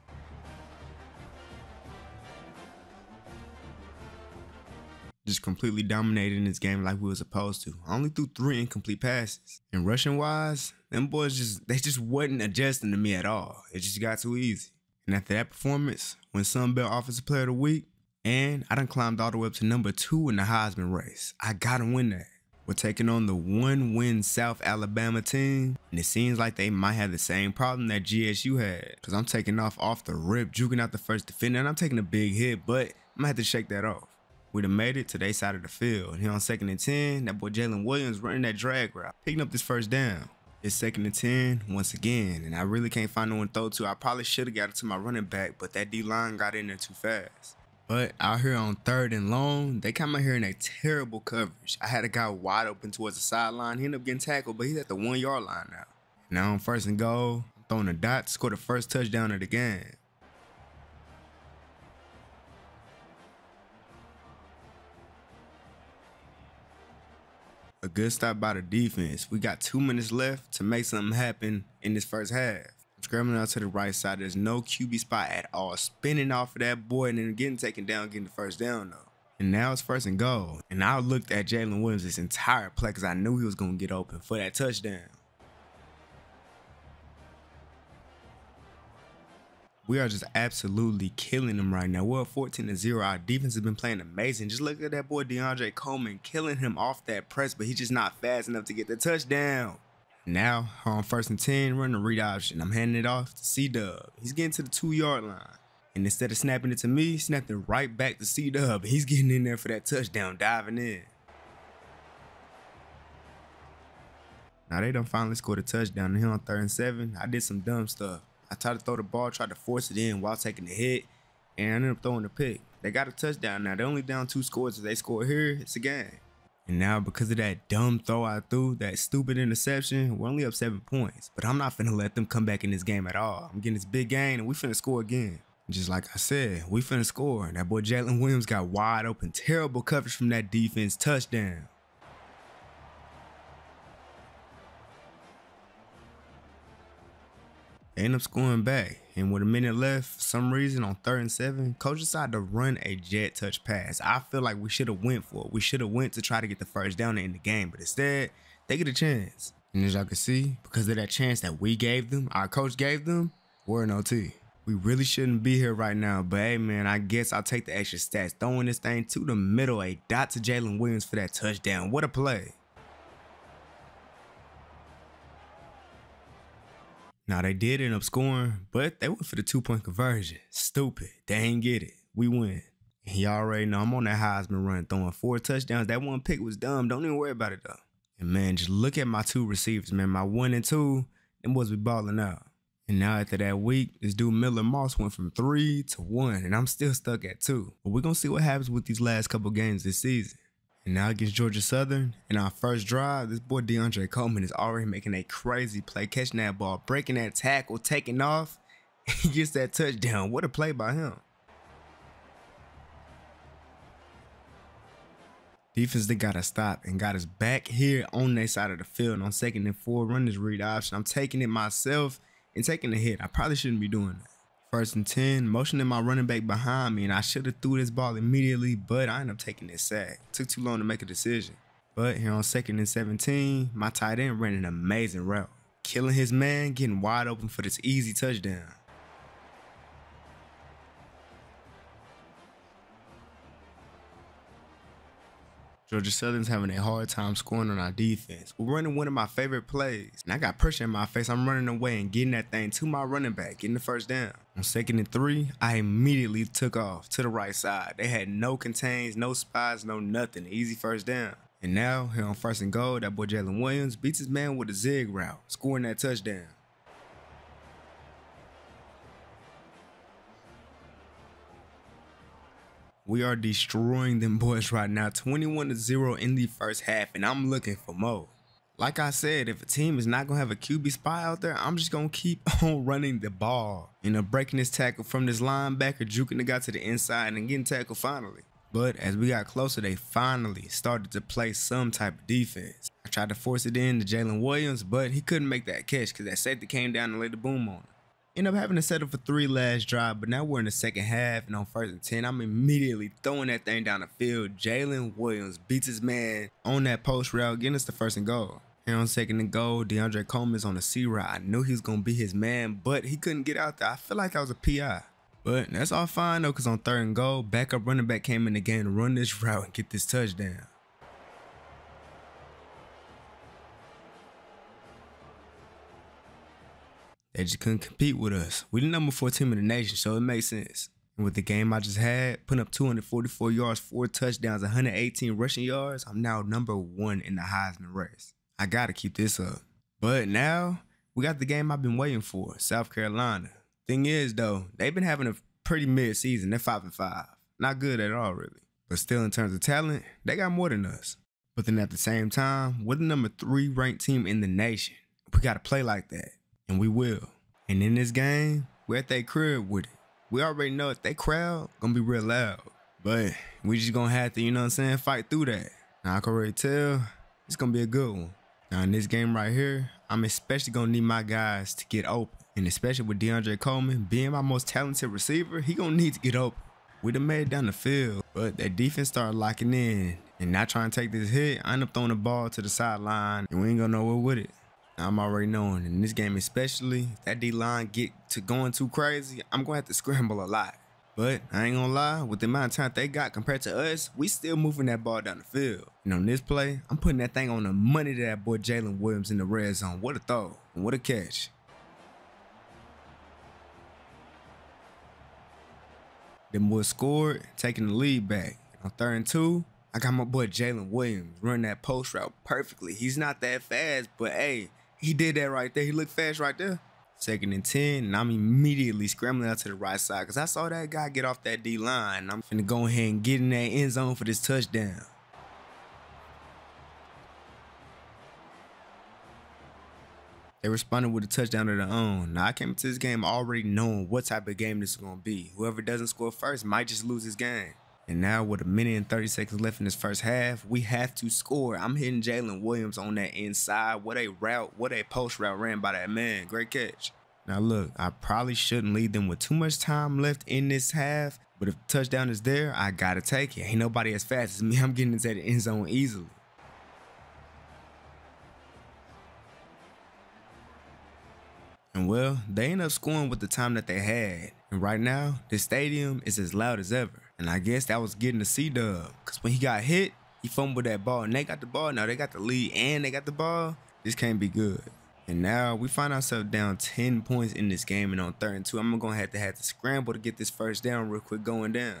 S1: Just completely dominating this game like we were supposed to. I only threw 3 incomplete passes. And rushing wise, them boys just wasn't adjusting to me at all. It just got too easy. And after that performance, when Sunbelt Offensive Player of the Week, and I done climbed all the way up to number 2 in the Heisman race. I gotta win that. We're taking on the 1-win South Alabama team, and it seems like they might have the same problem that GSU had. Cause I'm taking off the rip, juking out the first defender, and I'm taking a big hit, but I'm gonna have to shake that off. We done made it to their side of the field. Here on 2nd and 10, that boy Jalen Williams running that drag route, picking up this first down. It's 2nd and 10 once again, and I really can't find no one to throw to. I probably should have got it to my running back, but that D-line got in there too fast. But out here on 3rd and long, they come out here in a terrible coverage. I had a guy wide open towards the sideline. He ended up getting tackled, but he's at the 1-yard line now. Now on 1st and goal, I'm throwing a dot to score the first touchdown of the game. A good stop by the defense. We got 2 minutes left to make something happen in this first half. I'm scrambling out to the right side. There's no QB spot at all. Spinning off of that boy and then getting taken down, getting the first down though. And now it's 1st and goal. And I looked at Jaylen Williams this entire play because I knew he was going to get open for that touchdown. We are just absolutely killing them right now. We're 14-0. Our defense has been playing amazing. Just look at that boy DeAndre Coleman killing him off that press, but he's just not fast enough to get the touchdown. Now, on 1st and 10, running the read option. I'm handing it off to C-Dub. He's getting to the 2-yard line. And instead of snapping it to me, snapped it right back to C-Dub. He's getting in there for that touchdown, diving in. Now, they done finally scored a touchdown. Here on 3rd and 7, I did some dumb stuff. I tried to throw the ball, tried to force it in while taking the hit, and I ended up throwing the pick. They got a touchdown now. They're only down 2 scores. If they score here, it's a game. And now, because of that dumb throw I threw, that stupid interception, we're only up 7 points. But I'm not finna let them come back in this game at all. I'm getting this big gain, and we finna score again. Just like I said, we finna score. And that boy Jaylen Williams got wide open. Terrible coverage from that defense. Touchdown. They end up scoring back, and with a minute left, for some reason on 3rd and 7, coach decided to run a jet touch pass. I feel like we should have went for it. We should have went to try to get the first down in the game, but instead, they get a chance. And as y'all can see, because of that chance that we gave them, our coach gave them, we're in OT. We really shouldn't be here right now, but hey man, I guess I'll take the extra stats. Throwing this thing to the middle, a dot to Jaylen Williams for that touchdown. What a play. Now, they did end up scoring, but they went for the 2-point conversion. Stupid. They ain't get it. We win. And y'all already know I'm on that Heisman run, throwing 4 touchdowns. That one pick was dumb. Don't even worry about it, though. And, man, just look at my 2 receivers, man. My 1 and 2, them boys be balling out. And now, after that week, this dude Miller Moss went from 3 to 1, and I'm still stuck at 2. But we're going to see what happens with these last couple games this season. And now against Georgia Southern, in our first drive, this boy DeAndre Coleman is already making a crazy play, catching that ball, breaking that tackle, taking off. He gets that touchdown. What a play by him. Defense, they got to stop and got us back here on their side of the field. On 2nd and 4, run this read option. I'm taking it myself and taking the hit. I probably shouldn't be doing that. 1st and 10, motioning my running back behind me, and I should have threw this ball immediately, but I ended up taking this sack. Took too long to make a decision. But here on 2nd and 17, my tight end ran an amazing route, killing his man, getting wide open for this easy touchdown. Georgia Southern's having a hard time scoring on our defense. We're running one of my favorite plays, and I got pressure in my face. I'm running away and getting that thing to my running back, getting the 1st down. On 2nd and 3, I immediately took off to the right side. They had no contains, no spies, no nothing. Easy 1st down. And now, here on 1st and goal, that boy Jaylen Williams beats his man with a zig route, scoring that touchdown. We are destroying them boys right now, 21-0 in the 1st half, and I'm looking for more. Like I said, if a team is not going to have a QB spy out there, I'm just going to keep on running the ball. Breaking this tackle from this linebacker, juking the guy to the inside and getting tackled finally. But as we got closer, they finally started to play some type of defense. I tried to force it in to Jaylen Williams, but he couldn't make that catch because that safety came down and laid the boom on him. Ended up having to settle for 3 last drive, but now we're in the 2nd half, and on 1st and 10, I'm immediately throwing that thing down the field. Jaylen Williams beats his man on that post route, getting us the 1st and goal. Here on 2nd and goal, DeAndre Coleman's on the C route. I knew he was going to be his man, but he couldn't get out there. I feel like I was a PI. But that's all fine, though, because on 3rd and goal, backup running back came in the game to run this route and get this touchdown. They just couldn't compete with us. We the number 4 team in the nation, so it makes sense. And with the game I just had, putting up 244 yards, 4 touchdowns, 118 rushing yards, I'm now number 1 in the Heisman race. I got to keep this up. But now, we got the game I've been waiting for, South Carolina. Thing is, though, they've been having a pretty mid-season. They're 5-5. Not good at all, really. But still, in terms of talent, they got more than us. But then at the same time, we're the number 3 ranked team in the nation. We got to play like that. And we will. And in this game, we're at their crib with it. We already know that they crowd gonna be real loud. But we just gonna have to, you know what I'm saying, fight through that. Now I can already tell it's gonna be a good one. Now in this game right here, I'm especially gonna need my guys to get open. And especially with DeAndre Coleman being my most talented receiver, he gonna need to get open. We done made it down the field, but that defense started locking in and not trying to take this hit. I end up throwing the ball to the sideline and we ain't gonna know what with it. I'm already knowing in this game especially, if that D-line get to going too crazy, I'm going to have to scramble a lot. But I ain't going to lie, with the amount of time they got compared to us, we still moving that ball down the field. And on this play, I'm putting that thing on the money to that boy Jaylen Williams in the red zone. What a throw and what a catch. Them boys scored, taking the lead back. On 3rd and 2, I got my boy Jaylen Williams running that post route perfectly. He's not that fast, but hey, he did that right there. He looked fast right there. 2nd and 10, and I'm immediately scrambling out to the right side because I saw that guy get off that D-line. I'm finna go ahead and get in that end zone for this touchdown. They responded with a touchdown of their own. Now, I came into this game already knowing what type of game this is going to be. Whoever doesn't score first might just lose this game. And now with 1 minute and 30 seconds left in this 1st half, we have to score. I'm hitting Jaylen Williams on that inside. What a route, what a post route ran by that man. Great catch. Now look, I probably shouldn't leave them with too much time left in this half, but if the touchdown is there, I got to take it. Ain't nobody as fast as me. I'm getting into the end zone easily. And well, they end up scoring with the time that they had. And right now, this stadium is as loud as ever. And I guess that was getting the C-dub. Because when he got hit, he fumbled that ball. And they got the ball. Now they got the lead and they got the ball. This can't be good. And now we find ourselves down 10 points in this game. And on 3rd and 2, I'm going to have to scramble to get this 1st down real quick going down.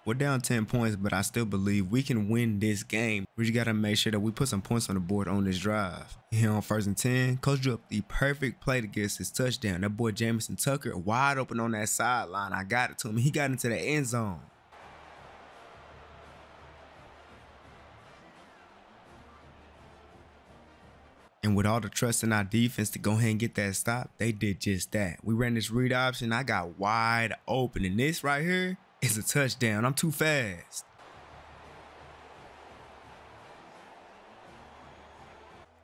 S1: We're down 10 points, but I still believe we can win this game. We just got to make sure that we put some points on the board on this drive. Here on 1st and 10, Coach drew up the perfect play to get us his touchdown. That boy Jamison Tucker wide open on that sideline. I got it to him. He got into the end zone. And with all the trust in our defense to go ahead and get that stop, they did just that. We ran this read option. I got wide open. And this right here is a touchdown. I'm too fast.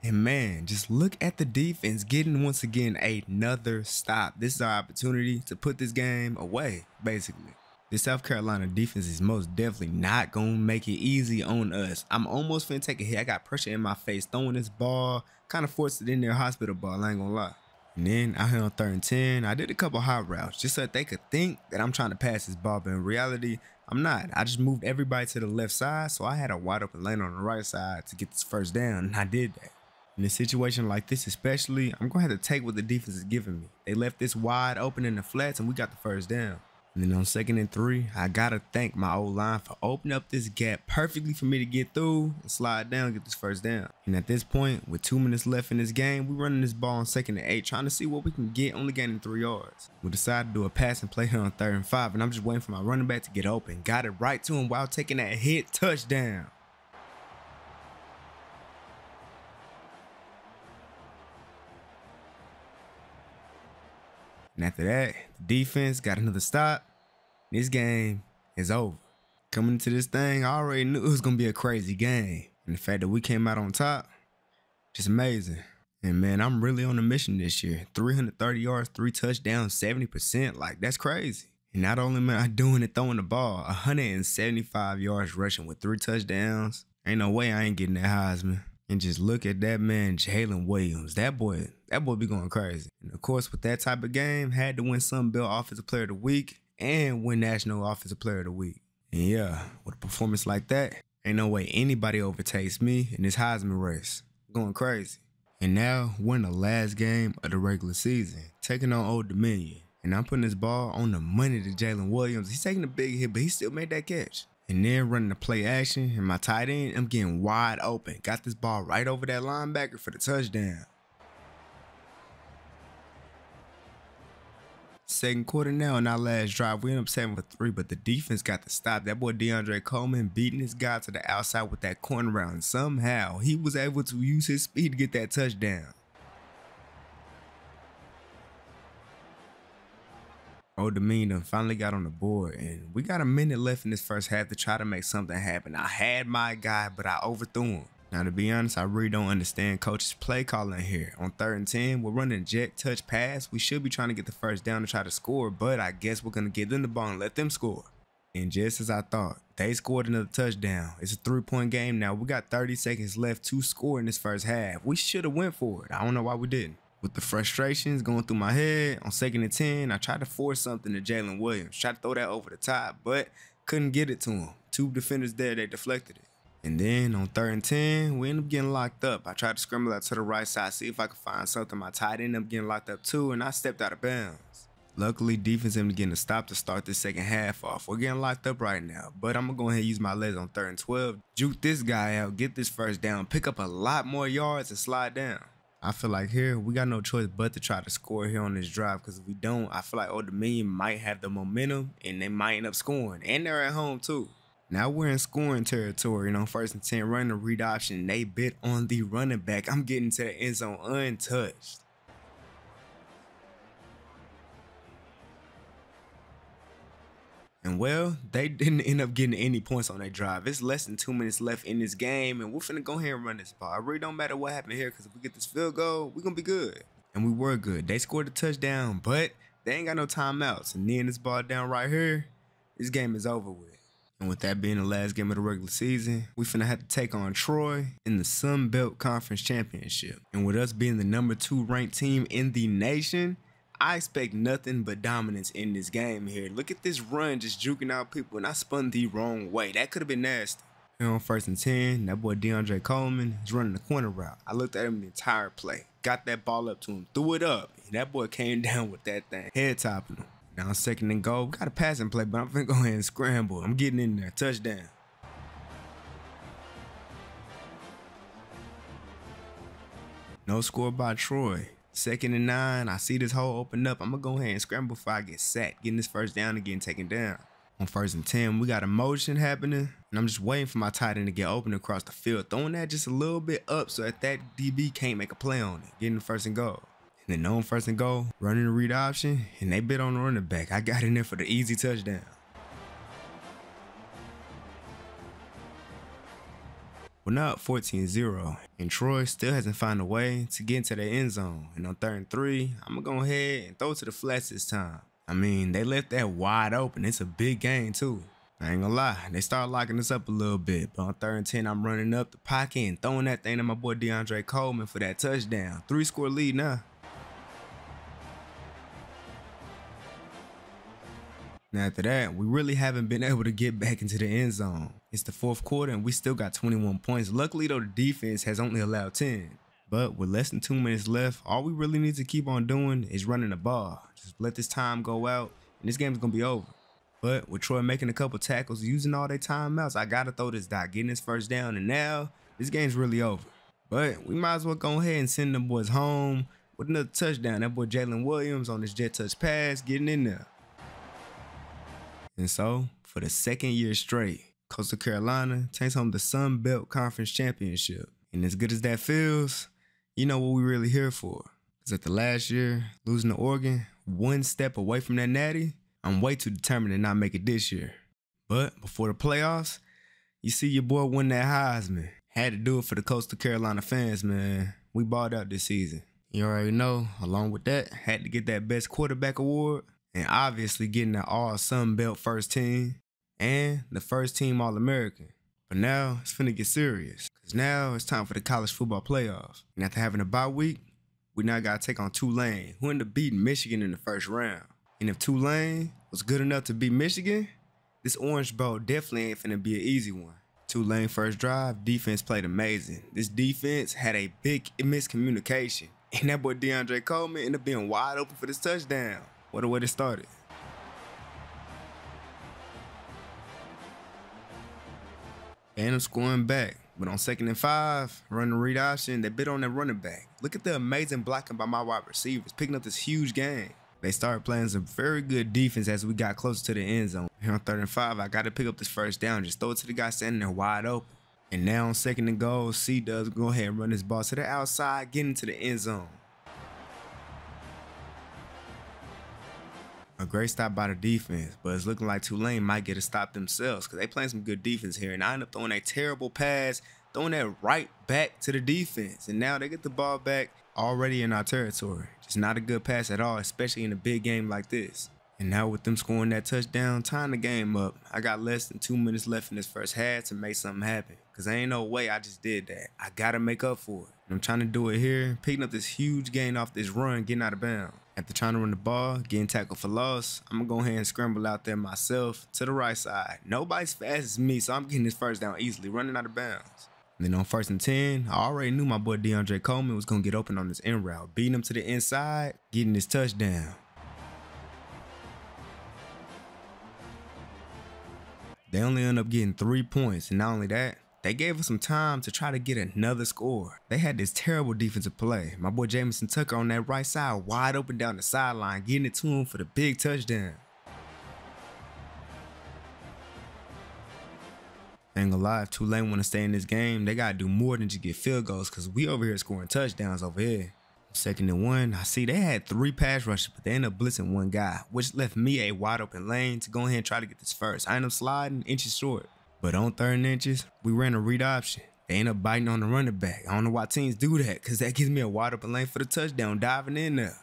S1: And man, just look at the defense getting once again another stop. This is our opportunity to put this game away, basically. The South Carolina defense is most definitely not going to make it easy on us. I'm almost finna take a hit. I got pressure in my face, throwing this ball, kind of forced it in there, hospital ball, I ain't gonna lie. And then out here on 3rd and 10, I did a couple hot routes just so that they could think that I'm trying to pass this ball, but in reality, I'm not. I just moved everybody to the left side, so I had a wide open lane on the right side to get this first down, and I did that. In a situation like this especially, I'm going to have to take what the defense is giving me. They left this wide open in the flats, and we got the first down. And then on 2nd and 3, I got to thank my O-line for opening up this gap perfectly for me to get through and slide down and get this first down. And at this point, with 2 minutes left in this game, we're running this ball on 2nd and 8, trying to see what we can get, only gaining 3 yards. We decided to do a pass and play here on 3rd and 5, and I'm just waiting for my running back to get open. Got it right to him while taking that hit, touchdown. And after that, the defense got another stop. This game is over. Coming into this thing, I already knew it was going to be a crazy game. And the fact that we came out on top, just amazing. And man, I'm really on a mission this year. 330 yards, 3 touchdowns, 70%. Like, that's crazy. And not only am I doing it, throwing the ball, 175 yards rushing with 3 touchdowns. Ain't no way I ain't getting that Heisman. And just look at that man, Jaylen Williams. That boy be going crazy. And of course, with that type of game, had to win Sun Belt Offensive Player of the Week and win National Offensive Player of the Week. And yeah, with a performance like that, ain't no way anybody overtakes me in this Heisman race. Going crazy. And now we're in the last game of the regular season, taking on Old Dominion. And I'm putting this ball on the money to Jaylen Williams. He's taking a big hit, but he still made that catch. And then running the play action, and my tight end, I'm getting wide open. Got this ball right over that linebacker for the touchdown. 2nd quarter now in our last drive, we end up 7 for 3, but the defense got to stop. That boy DeAndre Coleman beating this guy to the outside with that corner round. Somehow, he was able to use his speed to get that touchdown. Old Dominion finally got on the board, and we got a minute left in this first half to try to make something happen. I had my guy, but I overthrew him. Now, to be honest, I really don't understand coach's play calling here. On 3rd and 10, we're running jet touch pass. We should be trying to get the first down to try to score, but I guess we're going to give them the ball and let them score. And just as I thought, they scored another touchdown. It's a 3-point game now. We got 30 seconds left to score in this first half. We should have went for it. I don't know why we didn't. With the frustrations going through my head, on 2nd and 10, I tried to force something to Jaylen Williams. Tried to throw that over the top, but couldn't get it to him. 2 defenders there, they deflected it. And then on 3rd and 10, we ended up getting locked up. I tried to scramble out to the right side, see if I could find something. My tight end ended up getting locked up too, and I stepped out of bounds. Luckily, defense ended up getting a stop to start this second half off. We're getting locked up right now, but I'm going to go ahead and use my legs on 3rd and 12. Juke this guy out, get this first down, pick up a lot more yards, and slide down. I feel like here, we got no choice but to try to score here on this drive, because if we don't, I feel like Old Dominion might have the momentum, and they might end up scoring. And they're at home, too. Now we're in scoring territory, and on 1st and 10, running the read option, they bit on the running back. I'm getting to the end zone untouched. And well, they didn't end up getting any points on that drive. It's less than 2 minutes left in this game, and we're finna go ahead and run this ball. It really don't matter what happened here, because if we get this field goal, we're gonna be good. And we were good. They scored a touchdown, but they ain't got no timeouts. And then this ball down right here, this game is over with. And with that being the last game of the regular season, we finna have to take on Troy in the Sun Belt Conference Championship. And with us being the #2 ranked team in the nation, I expect nothing but dominance in this game here. Look at this run just juking out people, and I spun the wrong way. That could have been nasty. Here on 1st and 10, that boy DeAndre Coleman is running the corner route. I looked at him the entire play. Got that ball up to him, threw it up. And that boy came down with that thing, head topping him. Now 2nd and goal. We got a passing play, but I'm finna go ahead and scramble. I'm getting in there. Touchdown. No score by Troy. 2nd and 9. I see this hole open up. I'm going to go ahead and scramble before I get sacked. Getting this first down and getting taken down. On 1st and 10, we got a motion happening. And I'm just waiting for my tight end to get open across the field. Throwing that just a little bit up so that DB can't make a play on it. Getting the 1st and goal. And then on 1st and goal, running the read option, and they bit on the running back. I got in there for the easy touchdown. We're now up 14-0, and Troy still hasn't found a way to get into their end zone. And on 3rd and 3, I'm going to go ahead and throw it to the flats this time. I mean, they left that wide open. It's a big game, too. I ain't gonna lie, they started locking us up a little bit, but on 3rd and 10, I'm running up the pocket and throwing that thing to my boy DeAndre Coleman for that touchdown. 3-score lead now. Now after that, we really haven't been able to get back into the end zone. It's the 4th quarter and we still got 21 points. Luckily though, the defense has only allowed 10. But with less than 2 minutes left, all we really need to keep on doing is running the ball. Just let this time go out and this game's gonna be over. But with Troy making a couple tackles, using all their timeouts, I gotta throw this dot, getting his first down, and now this game's really over. But we might as well go ahead and send them boys home with another touchdown. That boy Jalen Williams on this jet touch pass, getting in there. And so, for the 2nd year straight, Coastal Carolina takes home the Sun Belt Conference Championship. And as good as that feels, you know what we're really here for. Because after last year, losing to Oregon, 1 step away from that natty, I'm way too determined to not make it this year. But before the playoffs, you see your boy win that Heisman. Had to do it for the Coastal Carolina fans, man. We balled out this season. You already know, along with that, had to get that Best Quarterback Award. And obviously getting the All-Sun Belt first team and the first team All-American. But now it's finna get serious. Because now it's time for the college football playoffs. And after having a bye week, we now got to take on Tulane, who ended up beating Michigan in the 1st round. And if Tulane was good enough to beat Michigan, this Orange Bowl definitely ain't finna be an easy one. Tulane first drive, defense played amazing. This defense had a big miscommunication. And that boy DeAndre Coleman ended up being wide open for this touchdown. What a way to start it. They end up scoring back, but on 2nd and 5, running the read option, they bit on that running back. Look at the amazing blocking by my wide receivers, picking up this huge game. They started playing some very good defense as we got closer to the end zone. Here on 3rd and 5, I got to pick up this first down, just throw it to the guy standing there wide open. And now on 2nd and goal, C-Dubs go ahead and run this ball to the outside, get into the end zone. A great stop by the defense, but it's looking like Tulane might get a stop themselves because they playing some good defense here. And I end up throwing a terrible pass, throwing that right back to the defense. And now they get the ball back already in our territory. Just not a good pass at all, especially in a big game like this. And now with them scoring that touchdown, tying the game up, I got less than 2 minutes left in this first half to make something happen. Because there ain't no way I just did that. I got to make up for it. And I'm trying to do it here, picking up this huge gain off this run, getting out of bounds. After trying to run the ball, getting tackled for loss, I'm going to go ahead and scramble out there myself to the right side. Nobody's fast as me, so I'm getting this first down easily, running out of bounds. And then on 1st and 10, I already knew my boy DeAndre Coleman was going to get open on this end route, beating him to the inside, getting this touchdown. They only end up getting 3 points, and not only that, they gave us some time to try to get another score. They had this terrible defensive play. My boy Jamison Tucker on that right side, wide open down the sideline, getting it to him for the big touchdown. Ain't gonna lie, if Tulane want to stay in this game, they gotta do more than just get field goals because we over here scoring touchdowns over here. 2nd and 1, I see they had 3 pass rushes, but they ended up blitzing 1 guy, which left me a wide open lane to go ahead and try to get this first. I ended up sliding inches short. But on 3rd and inches, we ran a read option. They end up biting on the running back. I don't know why teams do that, because that gives me a wide open lane for the touchdown, diving in there.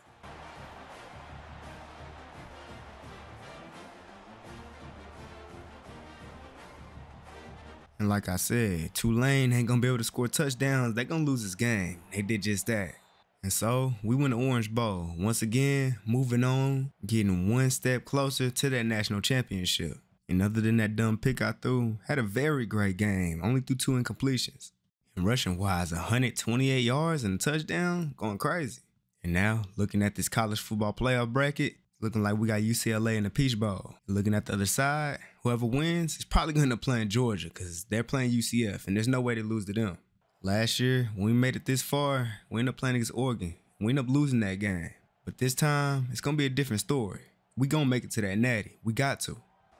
S1: And like I said, Tulane ain't going to be able to score touchdowns. They're going to lose this game. They did just that. And so, we win the Orange Bowl. Once again, moving on, getting 1 step closer to that national championship. And other than that dumb pick I threw, had a very great game, only threw 2 incompletions. And rushing wise, 128 yards and a touchdown, going crazy. And now, looking at this college football playoff bracket, looking like we got UCLA in the Peach Bowl. Looking at the other side, whoever wins is probably going to end up playing Georgia because they're playing UCF and there's no way to lose to them. Last year, when we made it this far, we ended up playing against Oregon. We ended up losing that game. But this time, it's going to be a different story. We going to make it to that natty. We got to.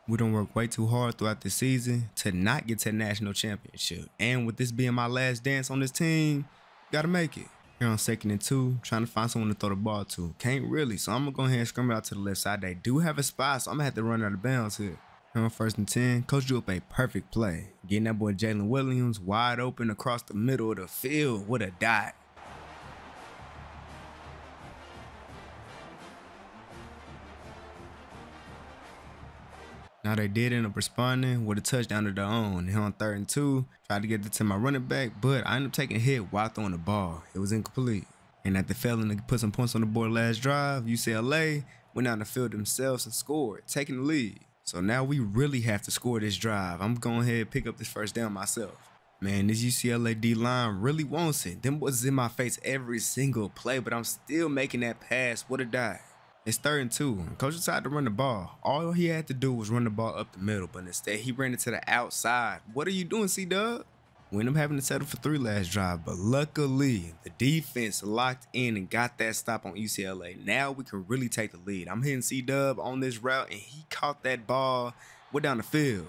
S1: We done worked way too hard throughout the season to not get to the national championship. And with this being my last dance on this team, got to make it. Here on 2nd and 2, trying to find someone to throw the ball to. Can't really, so I'm going to go ahead and scramble out to the left side. They do have a spot, so I'm going to have to run out of bounds here. On 1st and 10, coach drew up a perfect play, getting that boy Jalen Williams wide open across the middle of the field with a dot. Now they did end up responding with a touchdown of their own. Here on 3rd and 2, tried to get it to my running back, but I ended up taking a hit while throwing the ball. It was incomplete. And after failing to put some points on the board last drive, UCLA went down the field themselves and scored, taking the lead. So now we really have to score this drive. I'm going ahead and pick up this 1st down myself. Man, this UCLA D-line really wants it. Them boys is in my face every single play, but I'm still making that pass. What a dive. It's 3rd and 2. Coach decided to run the ball. All he had to do was run the ball up the middle, but instead he ran it to the outside. What are you doing, C-Dub? We ended up having to settle for 3 last drive, but luckily the defense locked in and got that stop on UCLA. Now we can really take the lead. I'm hitting C-Dub on this route, and he caught that ball way down the field.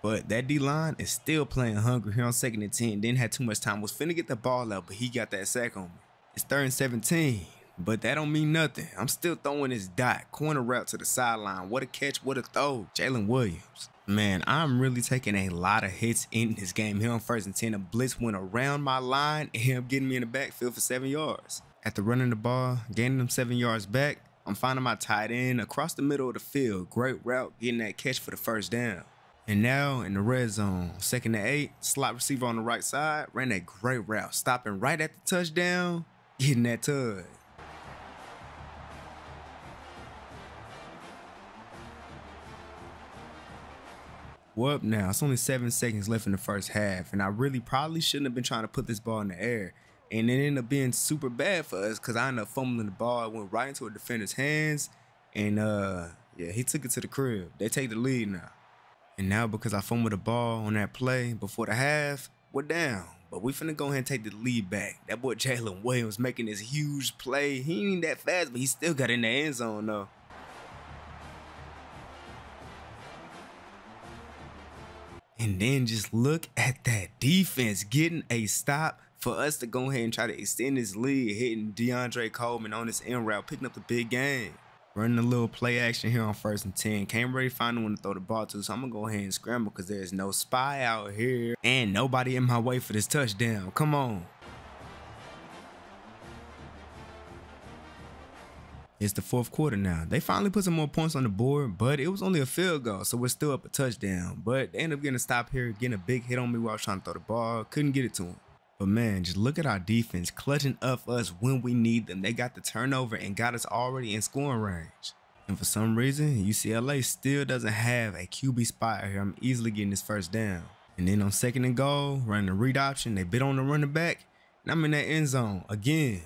S1: But that D-line is still playing hungry here on 2nd and 10. Didn't have too much time. Was finna get the ball out, but he got that sack on me. It's 3rd and 17. But that don't mean nothing. I'm still throwing this dot. Corner route to the sideline. What a catch, what a throw. Jaylen Williams. Man, I'm really taking a lot of hits in this game. Here on 1st and 10, a blitz went around my line and him getting me in the backfield for 7 yards. After running the ball, gaining them 7 yards back, I'm finding my tight end across the middle of the field. Great route, getting that catch for the 1st down. And now in the red zone, 2nd and 8, slot receiver on the right side, ran that great route, stopping right at the touchdown, getting that tug. Well, up now, it's only 7 seconds left in the 1st half, and I really probably shouldn't have been trying to put this ball in the air. And it ended up being super bad for us because I ended up fumbling the ball. It went right into a defender's hands, and yeah, he took it to the crib. They take the lead now. And now because I fumbled the ball on that play before the half, we're down. But we finna go ahead and take the lead back. That boy Jaylen Williams making this huge play. He ain't that fast, but he still got in the end zone though. And then just look at that defense getting a stop for us to go ahead and try to extend this lead, hitting DeAndre Coleman on this end route, picking up the big game. Running a little play action here on 1st and 10. Can't really find one to throw the ball to, so I'm going to go ahead and scramble because there's no spy out here and nobody in my way for this touchdown. Come on. It's the 4th quarter now. They finally put some more points on the board, but it was only a field goal, so we're still up a touchdown. But they ended up getting a stop here, getting a big hit on me while I was trying to throw the ball. Couldn't get it to him. But man, just look at our defense clutching up us when we need them. They got the turnover and got us already in scoring range. And for some reason, UCLA still doesn't have a QB spot here. I'm easily getting this 1st down. And then on 2nd and goal, running the read option, they bit on the running back, and I'm in that end zone again.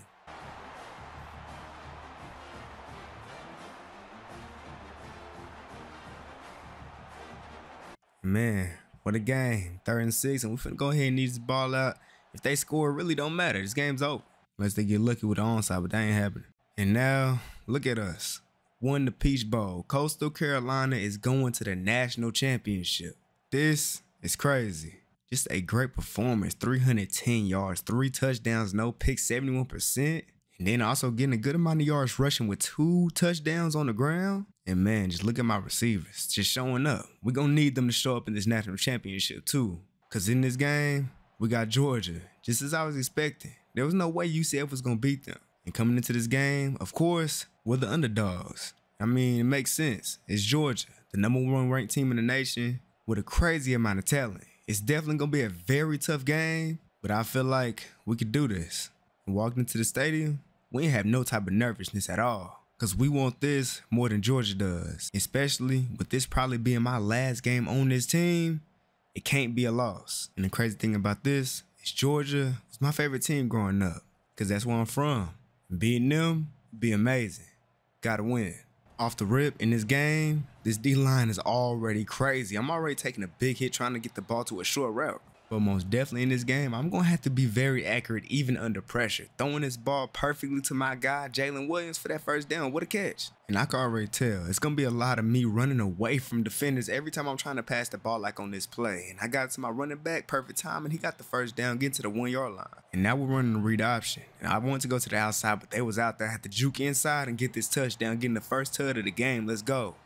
S1: Man, what a game. 3rd and 6, and we finna go ahead and need this ball out. If they score, it really don't matter. This game's over. Unless they get lucky with the onside, but that ain't happening. And now, look at us. Won the Peach Bowl. Coastal Carolina is going to the national championship. This is crazy. Just a great performance. 310 yards, 3 touchdowns, no picks, 71%. And then also getting a good amount of yards rushing with 2 touchdowns on the ground. And man, just look at my receivers just showing up. We're going to need them to show up in this national championship too. Because in this game, we got Georgia, just as I was expecting. There was no way UCF was going to beat them. And coming into this game, of course, we're the underdogs. I mean, it makes sense. It's Georgia, the #1 ranked team in the nation with a crazy amount of talent. It's definitely going to be a very tough game, but I feel like we could do this. And walking into the stadium, we ain't have no type of nervousness at all. Because we want this more than Georgia does. Especially with this probably being my last game on this team, it can't be a loss. And the crazy thing about this is Georgia was my favorite team growing up. Because that's where I'm from. Beating them would be amazing. Gotta win. Off the rip in this game, this D-line is already crazy. I'm already taking a big hit trying to get the ball to a short route. But most definitely in this game, I'm going to have to be very accurate even under pressure. Throwing this ball perfectly to my guy, Jaylen Williams, for that 1st down. What a catch. And I can already tell, it's going to be a lot of me running away from defenders every time I'm trying to pass the ball like on this play. And I got it to my running back, perfect time, and he got the 1st down, getting to the 1-yard line. And now we're running the read option. And I wanted to go to the outside, but they was out there. I had to juke inside and get this touchdown, getting the 1st TD of the game. Let's go.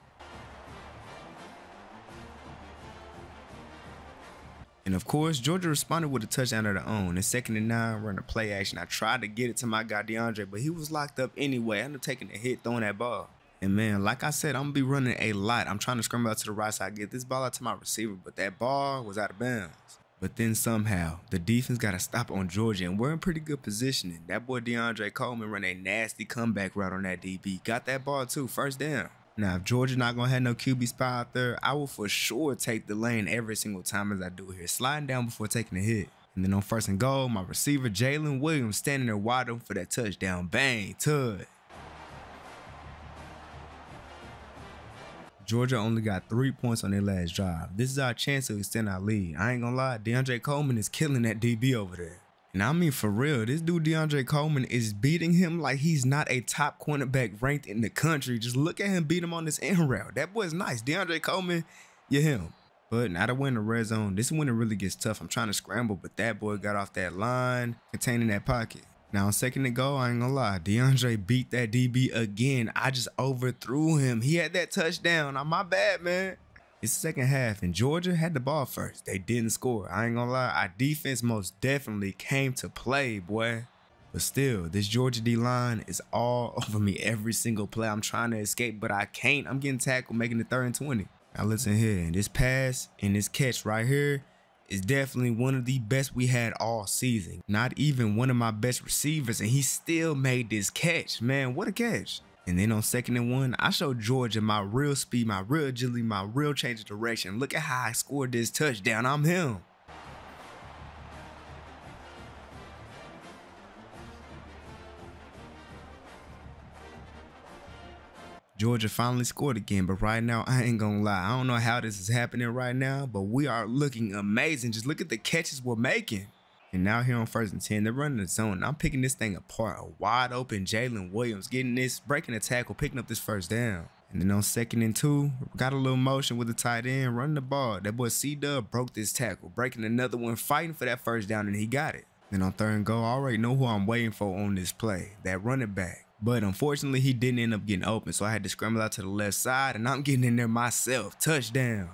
S1: And of course, Georgia responded with a touchdown of their own. In 2nd and 9, running a play action. I tried to get it to my guy DeAndre, but he was locked up anyway. I ended up taking a hit, throwing that ball. And man, like I said, I'm going to be running a lot. I'm trying to scramble out to the right side, get this ball out to my receiver, but that ball was out of bounds. But then somehow, the defense got a stop on Georgia, and we're in pretty good positioning. That boy DeAndre Coleman ran a nasty comeback route on that DB. Got that ball too, 1st down. Now, if Georgia not going to have no QB spy out there, I will for sure take the lane every single time as I do here, sliding down before taking a hit. And then on 1st and goal, my receiver Jaylen Williams standing there wide open for that touchdown. Bang, tud. Georgia only got 3 points on their last drive. This is our chance to extend our lead. I ain't gonna lie, DeAndre Coleman is killing that DB over there. And I mean for real, this dude DeAndre Coleman is beating him like he's not a top cornerback ranked in the country. Just look at him beat him on this end route. That boy's nice. DeAndre Coleman, you're him. But now that we're in the red zone, this is when it really gets tough. I'm trying to scramble, but that boy got off that line, containing that pocket. Now on 2nd and goal, I ain't gonna lie, DeAndre beat that DB again. I just overthrew him. He had that touchdown. My bad, man. It's the 2nd half, and Georgia had the ball first. They didn't score. I ain't gonna lie, our defense most definitely came to play, boy. But still, this Georgia D-line is all over me every single play. I'm trying to escape, but I can't. I'm getting tackled, making it 3rd and 20. Now listen here, this pass and this catch right here is definitely one of the best we had all season. Not even one of my best receivers, and he still made this catch. Man, what a catch. And then on 2nd and 1, I showed Georgia my real speed, my real agility, my real change of direction. Look at how I scored this touchdown. I'm him. Georgia finally scored again, but right now, I ain't gonna lie. I don't know how this is happening right now, but we are looking amazing. Just look at the catches we're making. And now here on 1st and 10, they're running the zone. I'm picking this thing apart. A wide open Jaylen Williams getting this, breaking the tackle, picking up this 1st down. And then on 2nd and 2, got a little motion with the tight end, running the ball. That boy C-Dub broke this tackle, breaking another one, fighting for that 1st down, and he got it. Then on 3rd and goal, I already know who I'm waiting for on this play, that running back. But unfortunately, he didn't end up getting open, so I had to scramble out to the left side, and I'm getting in there myself. Touchdown.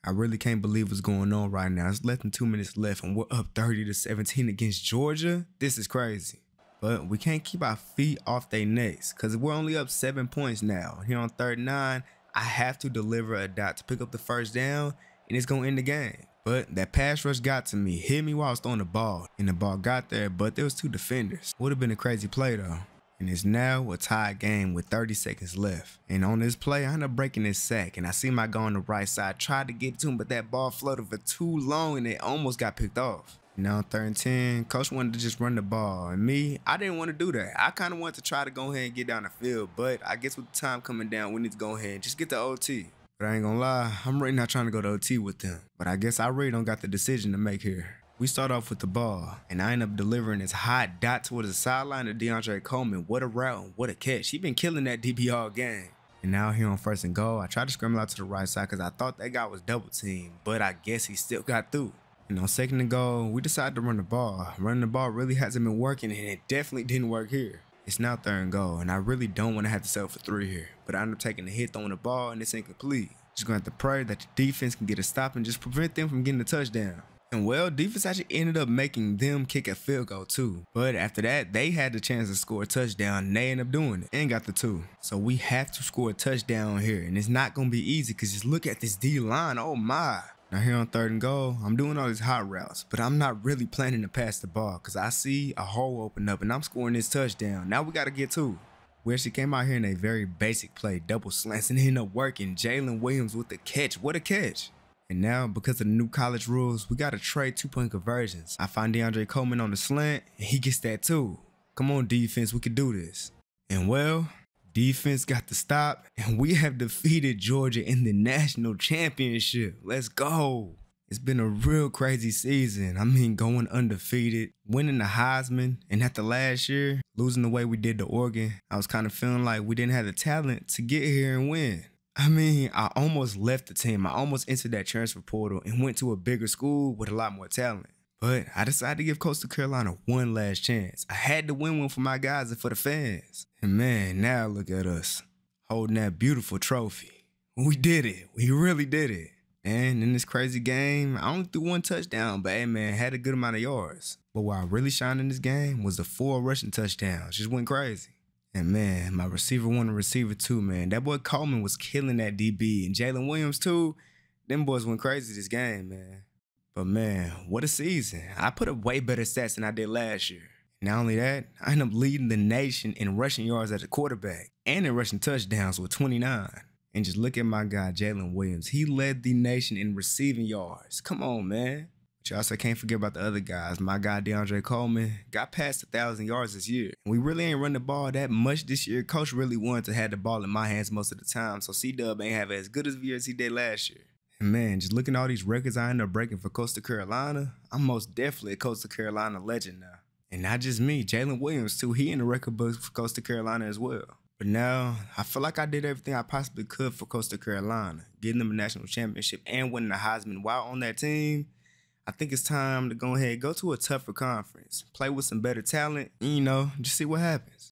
S1: I really can't believe what's going on right now. It's less than 2 minutes left, and we're up 30-17 against Georgia. This is crazy. But we can't keep our feet off their necks, because we're only up 7 points now. Here on 3rd and 9, I have to deliver a dot to pick up the 1st down, and it's going to end the game. But that pass rush got to me, hit me while I was throwing the ball, and the ball got there, but there was 2 defenders. Would have been a crazy play though. And it's now a tied game with 30 seconds left. And on this play, I end up breaking this sack, and I see my guy on the right side, tried to get to him, but that ball floated for too long, and it almost got picked off. Now on 3rd and 10, coach wanted to just run the ball, and me, I didn't want to do that. I kind of wanted to try to go ahead and get down the field, but I guess with the time coming down, we need to go ahead and just get the OT. But I ain't gonna lie, I'm really not trying to go to OT with them. But I guess I really don't got the decision to make here. We start off with the ball, and I end up delivering this hot dot towards the sideline of DeAndre Coleman. What a route and what a catch. He been killing that DB all game. And now here on 1st and goal, I tried to scramble out to the right side because I thought that guy was double teamed, but I guess he still got through. And on 2nd and goal, we decided to run the ball. Running the ball really hasn't been working, and it definitely didn't work here. It's now 3rd and goal, and I really don't want to have to settle for 3 here. But I end up taking the hit, throwing the ball, and it's incomplete. Just going to have to pray that the defense can get a stop and just prevent them from getting the touchdown. And well, defense actually ended up making them kick a field goal too. But after that, they had the chance to score a touchdown, and they ended up doing it and got the 2. So we have to score a touchdown here, and it's not going to be easy because just look at this D-line. Oh my. Now here on 3rd and goal, I'm doing all these hot routes, but I'm not really planning to pass the ball because I see a hole open up and I'm scoring this touchdown. Now we got to get 2. We actually came out here in a very basic play, double slants, and it ended up working. Jaylen Williams with the catch. What a catch. And now, because of the new college rules, we got to trade 2-point conversions. I find DeAndre Coleman on the slant, and he gets that too. Come on, defense, we can do this. And well, defense got the stop, and we have defeated Georgia in the national championship. Let's go. It's been a real crazy season. I mean, going undefeated, winning the Heisman, and after last year, losing the way we did to Oregon, I was kind of feeling like we didn't have the talent to get here and win. I mean, I almost left the team. I almost entered that transfer portal and went to a bigger school with a lot more talent. But I decided to give Coastal Carolina one last chance. I had to win one for my guys and for the fans. And man, now look at us, holding that beautiful trophy. We did it. We really did it. And in this crazy game, I only threw 1 touchdown, but hey, man, had a good amount of yards. But what I really shined in this game was the 4 rushing touchdowns. Just went crazy. And man, my receiver 1 and receiver 2, man. That boy Coleman was killing that DB. And Jalen Williams, too. Them boys went crazy this game, man. But man, what a season. I put up way better stats than I did last year. Not only that, I ended up leading the nation in rushing yards at the quarterback and in rushing touchdowns with 29. And just look at my guy, Jaylen Williams. He led the nation in receiving yards. Come on, man. But you also can't forget about the other guys. My guy, DeAndre Coleman, got past 1,000 yards this year. We really ain't run the ball that much this year. Coach really wanted to have the ball in my hands most of the time, so C-Dub ain't have as good of a year as he did last year. And man, just looking at all these records I ended up breaking for Coastal Carolina, I'm most definitely a Coastal Carolina legend now. And not just me, Jaylen Williams too. He in the record books for Coastal Carolina as well. But now, I feel like I did everything I possibly could for Coastal Carolina, getting them a national championship and winning the Heisman while on that team. I think it's time to go ahead and go to a tougher conference, play with some better talent, and, just see what happens.